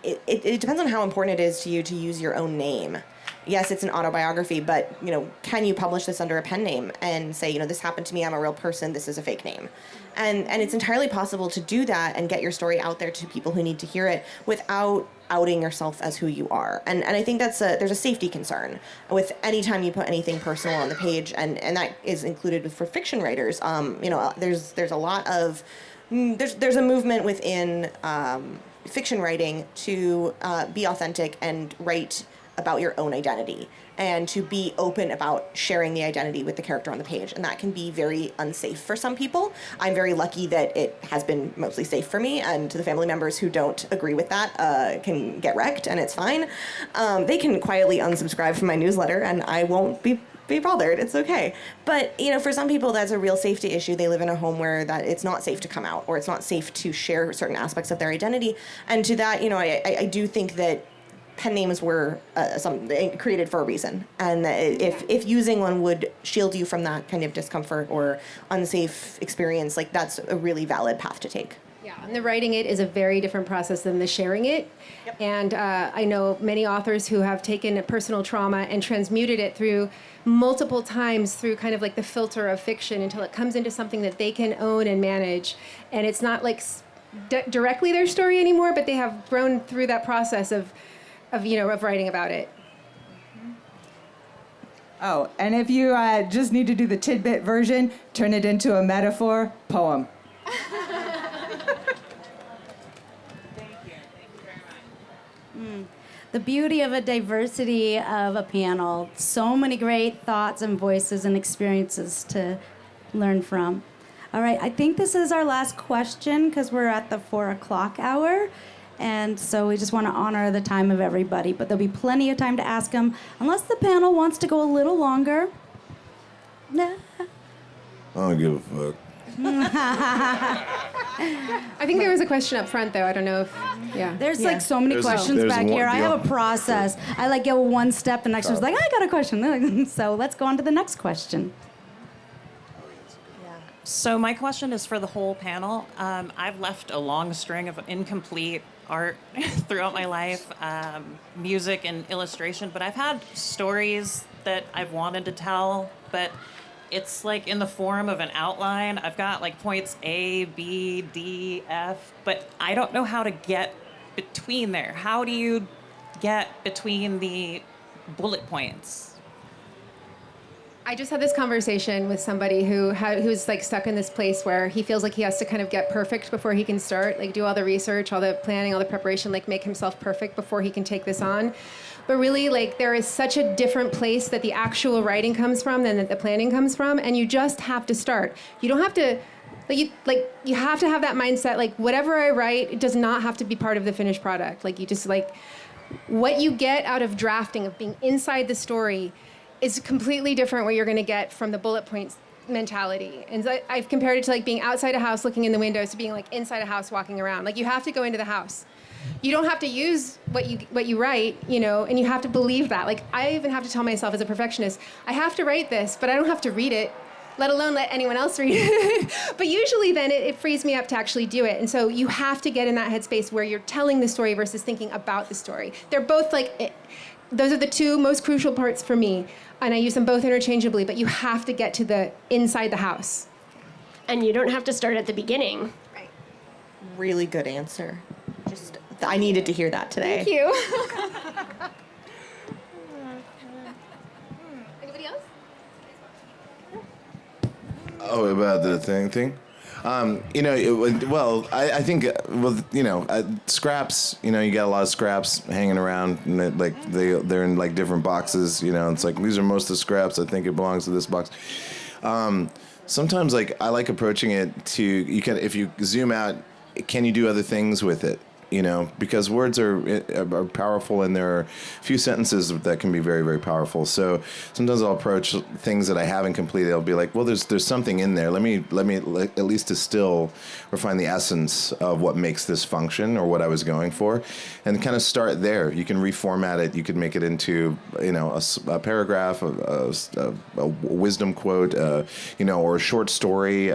it depends on how important it is to you to use your own name. Yes, it's an autobiography, but, can you publish this under a pen name and say, this happened to me, I'm a real person, this is a fake name? And it's entirely possible to do that and get your story out there to people who need to hear it without outing yourself as who you are. And I think there's a safety concern with any time you put anything personal on the page, and that is included for fiction writers. There's a lot of, there's a movement within fiction writing to be authentic and write about your own identity and to be open about sharing the identity with the character on the page. And that can be very unsafe for some people. I'm very lucky that it has been mostly safe for me, and to the family members who don't agree with that can get wrecked, and it's fine. They can quietly unsubscribe from my newsletter, and I won't be bothered. It's okay. But, for some people, that's a real safety issue. They live in a home where that it's not safe to come out, or it's not safe to share certain aspects of their identity. And to that, I do think that pen names were created for a reason, and if using one would shield you from that kind of discomfort or unsafe experience, like that's a really valid path to take. Yeah, and the writing it is a very different process than the sharing it. Yep. And I know many authors who have taken a personal trauma and transmuted it through multiple times through kind of like the filter of fiction until it comes into something that they can own and manage. And it's not like directly their story anymore, but they have grown through that process of writing about it. Oh, and if you just need to do the tidbit version, turn it into a metaphor poem. The beauty of a diversity of a panel. So many great thoughts and voices and experiences to learn from. All right, I think this is our last question because we're at the 4:00 hour. And so we just want to honor the time of everybody. But there'll be plenty of time to ask them, unless the panel wants to go a little longer. I don't give a fuck. I think there was a question up front, though. I don't know if, yeah. There's like so many questions back here. I have a process. I like go one step, the next one's like, I got a question. So let's go on to the next question. So my question is for the whole panel. I've left a long string of incomplete art throughout my life, music and illustration, but I've had stories that I've wanted to tell, but it's like in the form of an outline. I've got like points A, B, D, F, but I don't know how to get between there. How do you get between the bullet points? I just had this conversation with somebody who's like stuck in this place where he feels like he has to kind of get perfect before he can start, like do all the research, all the planning, all the preparation, like make himself perfect before he can take this on. But really, like there is such a different place that the actual writing comes from than that the planning comes from, and you just have to start. You don't have to, you have to have that mindset. Like whatever I write, it does not have to be part of the finished product. Like you just what you get out of drafting, of being inside the story, is completely different what you're going to get from the bullet points mentality. And so I've compared it to like being outside a house looking in the windows to being like inside a house walking around. Like you have to go into the house. You don't have to use what you write, and you have to believe that. Like I even have to tell myself as a perfectionist, I have to write this, but I don't have to read it, let alone let anyone else read it. But usually then it frees me up to actually do it. And so you have to get in that headspace where you're telling the story versus thinking about the story. They're both those are the two most crucial parts for me. And I use them both interchangeably, but you have to get to the inside the house. And you don't have to start at the beginning. Right. Really good answer. I needed to hear that today. Thank you. Anybody else? Oh, about the thing? I think, scraps, you got a lot of scraps hanging around, and they're in like different boxes, it's like, these are most of the scraps, I think it belongs to this box. Sometimes, I like approaching it if you zoom out, can you do other things with it? Because words are powerful, and there are a few sentences that can be very, very powerful. So sometimes I'll approach things that I haven't completed. I'll be like, well, there's something in there. Let me at least distill or find the essence of what makes this function or what I was going for, and kind of start there. You can reformat it. You can make it into a paragraph, a wisdom quote, or a short story.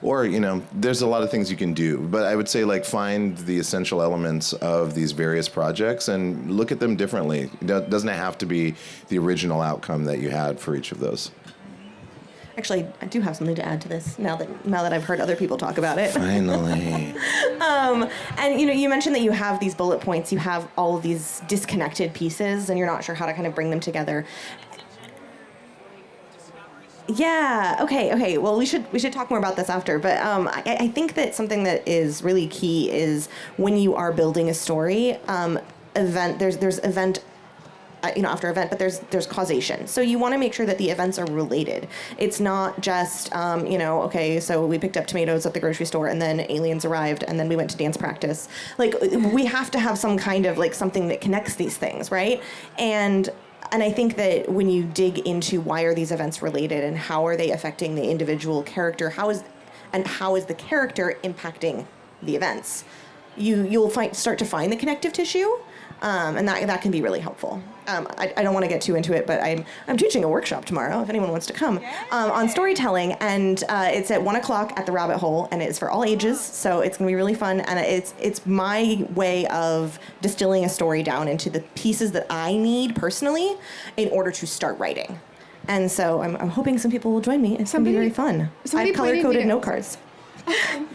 Or, there's a lot of things you can do. But I would say, find the essential elements of these various projects and look at them differently. It doesn't have to be the original outcome that you had for each of those. Actually, I do have something to add to this now that I've heard other people talk about it. Finally. And you mentioned that you have these bullet points, you have all of these disconnected pieces, and you're not sure how to kind of bring them together. Yeah. Okay. Well, we should talk more about this after. But I think that something that is really key is when you are building a story. There's event after event, but there's causation. So you want to make sure that the events are related. It's not just, okay, so we picked up tomatoes at the grocery store and then aliens arrived and then we went to dance practice. Like, we have to have some kind of like something that connects these things, right? And I think that when you dig into why are these events related and how are they affecting the individual character, how is the character impacting the events, you'll start to find the connective tissue. And that can be really helpful. I don't want to get too into it, but I'm teaching a workshop tomorrow, if anyone wants to come, on storytelling, and it's at 1:00 at the Rabbit Hole, and it's for all ages, so it's going to be really fun, and it's my way of distilling a story down into the pieces that I need personally in order to start writing. And so I'm hoping some people will join me. It's going to be very fun. I've color-coded note cards.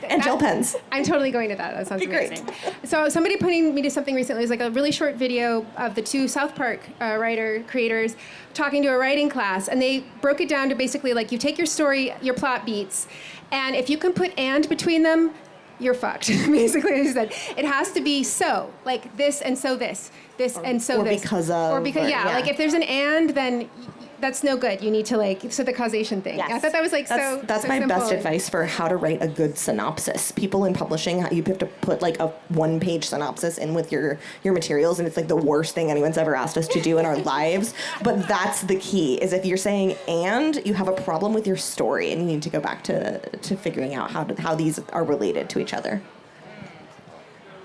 And gel pens. I'm totally going to that. That sounds amazing. So somebody putting me to something recently was like a really short video of the two South Park creators talking to a writing class, and they broke it down to basically like you take your story, your plot beats, and if you can put "and" between them, you're fucked. Basically, as you said, it has to be so, like this and so this and so this, because of, or because yeah. like if there's an "and," then that's no good. You need to the causation thing. Yes. I thought that was That's so my simple. best advice for how to write a good synopsis. People in publishing, you have to put like a 1-page synopsis in with your materials, and it's like the worst thing anyone's ever asked us to do in our lives. But that's the key, is if you're saying "and," you have a problem with your story, and you need to go back to figuring out how these are related to each other.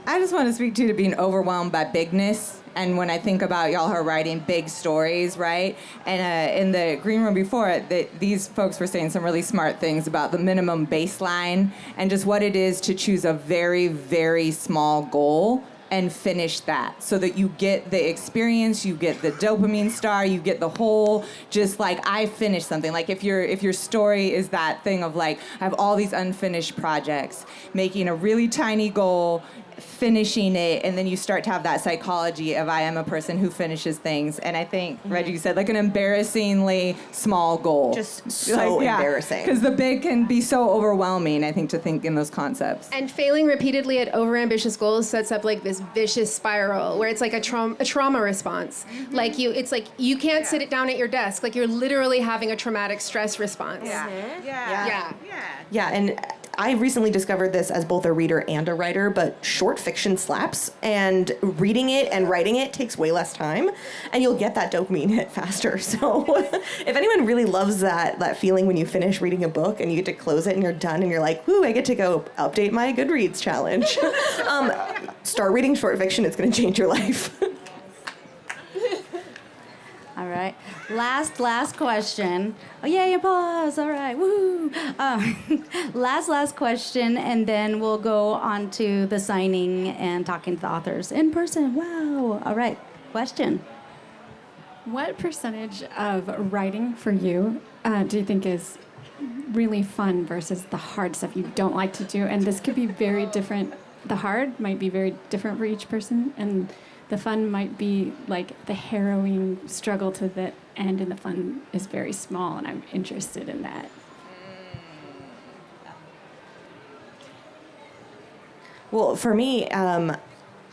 I just want to speak to being overwhelmed by bigness. And when I think about y'all who are writing big stories, right? And in the green room before, these folks were saying some really smart things about the minimum baseline and just what it is to choose a very, very small goal and finish that so that you get the experience, you get the dopamine star, you get the whole, just like, I finished something. Like if your story is that thing of like, I have all these unfinished projects, making a really tiny goal, finishing it, and then you start to have that psychology of I am a person who finishes things. And I think Reggie said like an embarrassingly small goal. Just so embarrassing. Because the big can be so overwhelming, I think, to think in those concepts. And failing repeatedly at overambitious goals sets up like this vicious spiral where it's like a trauma response. Mm-hmm. Like it's like you can't sit it down at your desk. Like you're literally having a traumatic stress response. Yeah, and I recently discovered this as both a reader and a writer, but short fiction slaps, and reading it and writing it takes way less time, and you'll get that dopamine hit faster. So if anyone really loves that feeling when you finish reading a book and you get to close it and you're done and you're like, woo, I get to go update my Goodreads challenge. Start reading short fiction, it's going to change your life. All right. Last question. Oh, yay, applause. All right. Woo. Last question, and then we'll go on to the signing and talking to the authors in person. Wow. All right. Question. What percentage of writing for you do you think is really fun versus the hard stuff you don't like to do? And this could be very different. The hard might be very different for each person, and the fun might be like the harrowing struggle to the end, and the fun is very small, and I'm interested in that. Well, for me,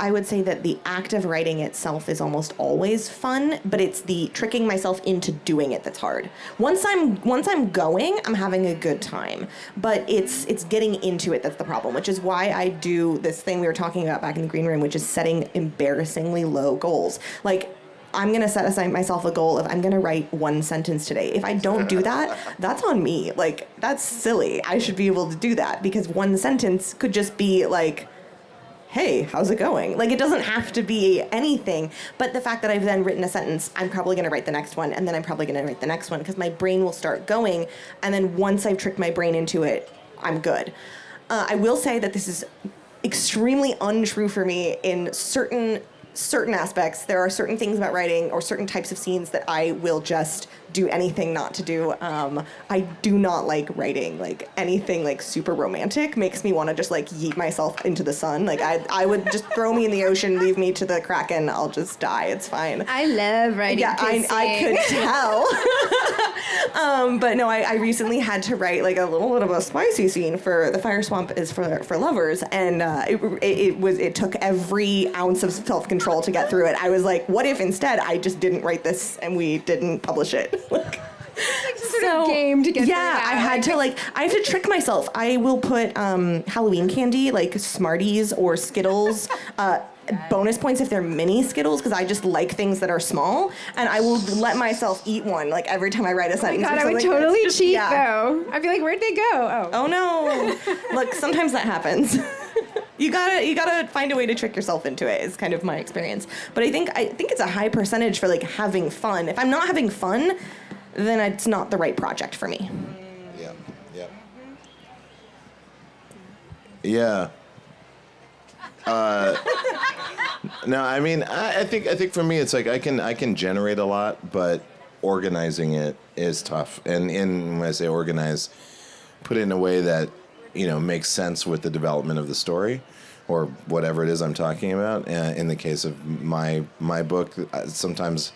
I would say that the act of writing itself is almost always fun, but it's the tricking myself into doing it that's hard. Once I'm going, I'm having a good time, but it's getting into it that's the problem, which is why I do this thing we were talking about back in the green room, which is setting embarrassingly low goals. Like, I'm going to set aside myself a goal of I'm going to write 1 sentence today. If I don't do that, that's on me. Like, that's silly. I should be able to do that, because 1 sentence could just be like, hey, how's it going? Like, it doesn't have to be anything. But the fact that I've then written a sentence, I'm probably going to write the next one, and then I'm probably going to write the next one, because my brain will start going. And then once I've tricked my brain into it, I'm good. I will say that this is extremely untrue for me in certain aspects. There are certain things about writing or certain types of scenes that I will just do anything not to do. I do not like writing. Like anything like super romantic makes me want to just like yeet myself into the sun. Like I would just throw me in the ocean, leave me to the Kraken. I'll just die. It's fine. I love writing. Yeah, I could tell. But no, I recently had to write like a little bit of a spicy scene for The Fire Swamp is for Lovers, and it took every ounce of self-control to get through it. I was like, what if instead I just didn't write this and we didn't publish it? Like sort of game to get through that. I have to trick myself. I will put Halloween candy, like Smarties or Skittles, bonus points if they're mini Skittles, because I just like things that are small, and I will let myself eat one like every time I write a sentence. Oh my God, I would totally cheat though. I'd be like, where'd they go? Oh no. Look, sometimes that happens. You gotta find a way to trick yourself into it, is kind of my experience. But I think it's a high percentage for like having fun. If I'm not having fun, then it's not the right project for me. Yeah. No, I mean, I think for me it's like I can generate a lot, but organizing it is tough. And when I say organize, put it in a way that makes sense with the development of the story, or whatever it is I'm talking about. In the case of my book, sometimes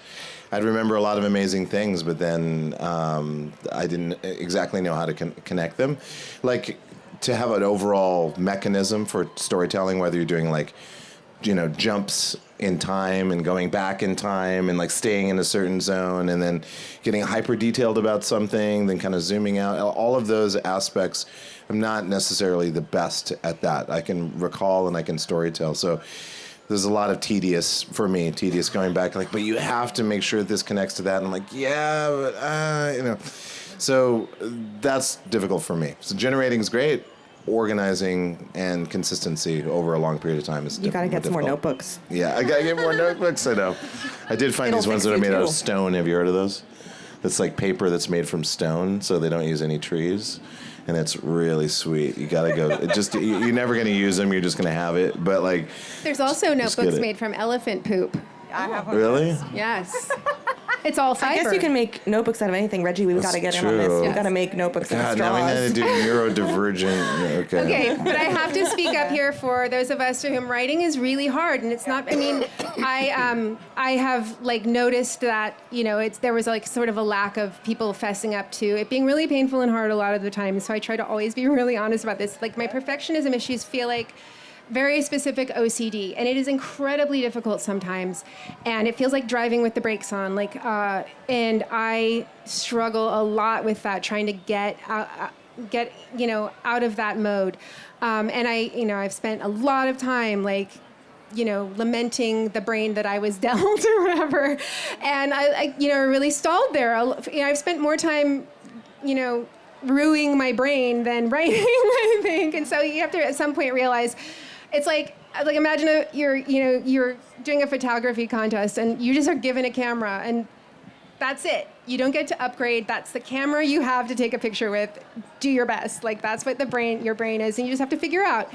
I'd remember a lot of amazing things, but then I didn't exactly know how to connect them. Like, to have an overall mechanism for storytelling, whether you're doing like, jumps in time and going back in time and like staying in a certain zone and then getting hyper detailed about something, then kind of zooming out, all of those aspects, I'm not necessarily the best at that. I can recall and I can storytell. So there's a lot of tedious going back, like, but you have to make sure this connects to that. And I'm like, yeah, but, So that's difficult for me. So generating is great. Organizing and consistency over a long period of time is You gotta get some more notebooks. Yeah, I gotta get more notebooks. I know. I did find these ones that are made out of stone. Have you heard of those? That's like paper that's made from stone, so they don't use any trees, and it's really sweet. You gotta go. You're never gonna use them. You're just gonna have it. But like, There's also notebooks made from elephant poop. I have one. Really? Yes. It's all fiber. I guess you can make notebooks out of anything. Reggie, we've got to get in on this. true. We've got to make notebooks out of God, now straws. I need to do neurodivergent. Okay. Okay, but I have to speak up here for those of us to whom writing is really hard, and it's not. I mean, I have like noticed that there was like sort of a lack of people fessing up to it being really painful and hard a lot of the time. So I try to always be really honest about this. Like my perfectionism issues feel like very specific OCD, and it is incredibly difficult sometimes, and it feels like driving with the brakes on. And I struggle a lot with that, trying to get out of that mode. And I've spent a lot of time lamenting the brain that I was dealt or whatever, and I really stalled there. I've spent more time, ruining my brain than writing, I think, and so you have to at some point realize. It's like imagine you're doing a photography contest and you just are given a camera and that's it. You don't get to upgrade. That's the camera you have to take a picture with. Do your best. Like that's what your brain is, and you just have to figure out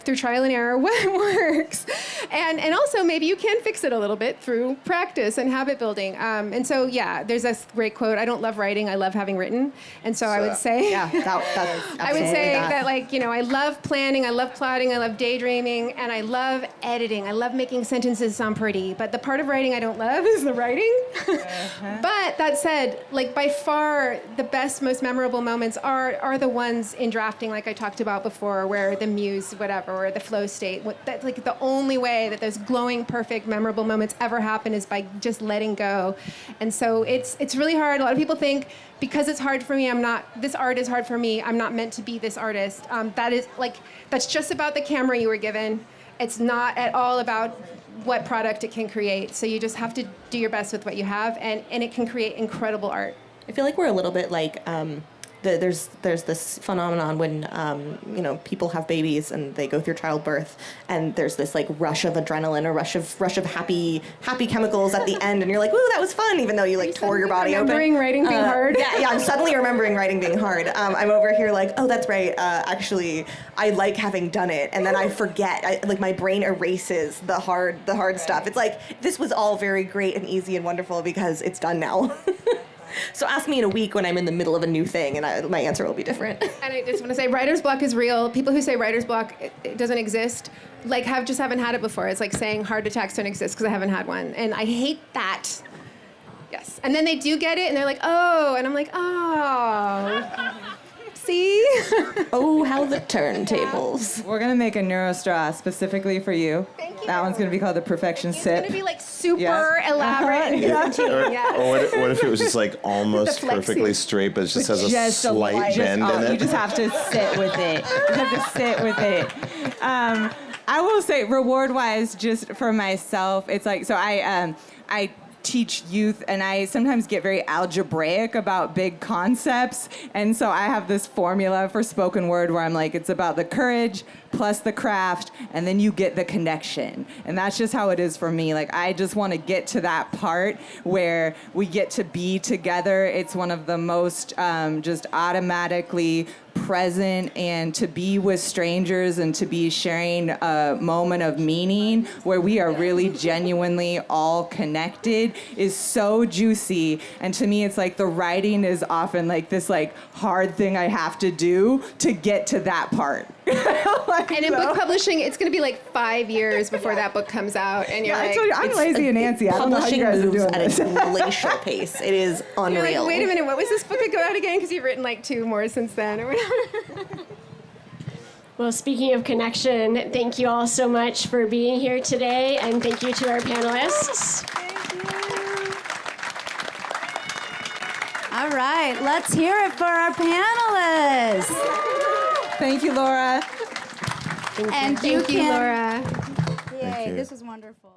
through trial and error what works. And also maybe you can fix it a little bit through practice and habit building. And so there's this great quote. I don't love writing. I love having written. And so I would say I would say that I love planning, I love plotting, I love daydreaming, and I love editing. I love making sentences sound pretty. But the part of writing I don't love is the writing. But that said, by far the best, most memorable moments are the ones in drafting, like I talked about before, where the muse, whatever, or the flow state. That's like the only way that those glowing, perfect, memorable moments ever happen is by just letting go. And so it's really hard. A lot of people think because it's hard for me, this art is hard for me, I'm not meant to be this artist. That's just about the camera you were given. It's not at all about what product it can create. So you just have to do your best with what you have, and it can create incredible art. I feel like we're a little bit like there's this phenomenon when people have babies and they go through childbirth, and there's this rush of adrenaline, a rush of happy chemicals at the end, and you're like, ooh, that was fun, even though you tore your body open. Remembering writing being hard. Yeah, I'm suddenly remembering writing being hard. I'm over here oh, that's right. Actually, I like having done it, and then I forget. My brain erases the hard stuff. It's like this was all very great and easy and wonderful because it's done now. So ask me in a week when I'm in the middle of a new thing, and my answer will be different. And I just want to say, writer's block is real. People who say writer's block it doesn't exist, like just haven't had it before. It's like saying heart attacks don't exist because I haven't had one, and I hate that. Yes, and then they do get it, and they're like, oh, and I'm like, oh. See? Oh, how the turntables. We're gonna make a neuro straw specifically for you. Thank you. That one's gonna be called the Perfection Sip. It's gonna be like super elaborate. Or what if it was just like almost The flexi. perfectly straight, but it just has a Just slight light- bend in it? You just have to sit with it. You just have to sit with it. I will say, reward-wise, just for myself, it's like, so I teach youth, and I sometimes get very algebraic about big concepts, and so I have this formula for spoken word where I'm like, it's about the courage plus the craft, and then you get the connection. And that's just how it is for me. Like, I just want to get to that part where we get to be together. It's one of the most just automatically present, and to be with strangers and to be sharing a moment of meaning where we are really genuinely all connected is so juicy. And to me, it's like the writing is often like this like hard thing I have to do to get to that part. And in book publishing, it's going to be like 5 years before that book comes out, and you're like, I'm lazy and antsy. I don't know how you guys are doing at this. a glacial pace. It is you're unreal. like, wait a minute, what was this book that go out again? Because you've written like 2 more since then, or whatever. Well, speaking of connection, thank you all so much for being here today, and thank you to our panelists. All right, let's hear it for our panelists. Thank you, Laura. And Thank you, can- Laura. Yay, you. this was wonderful.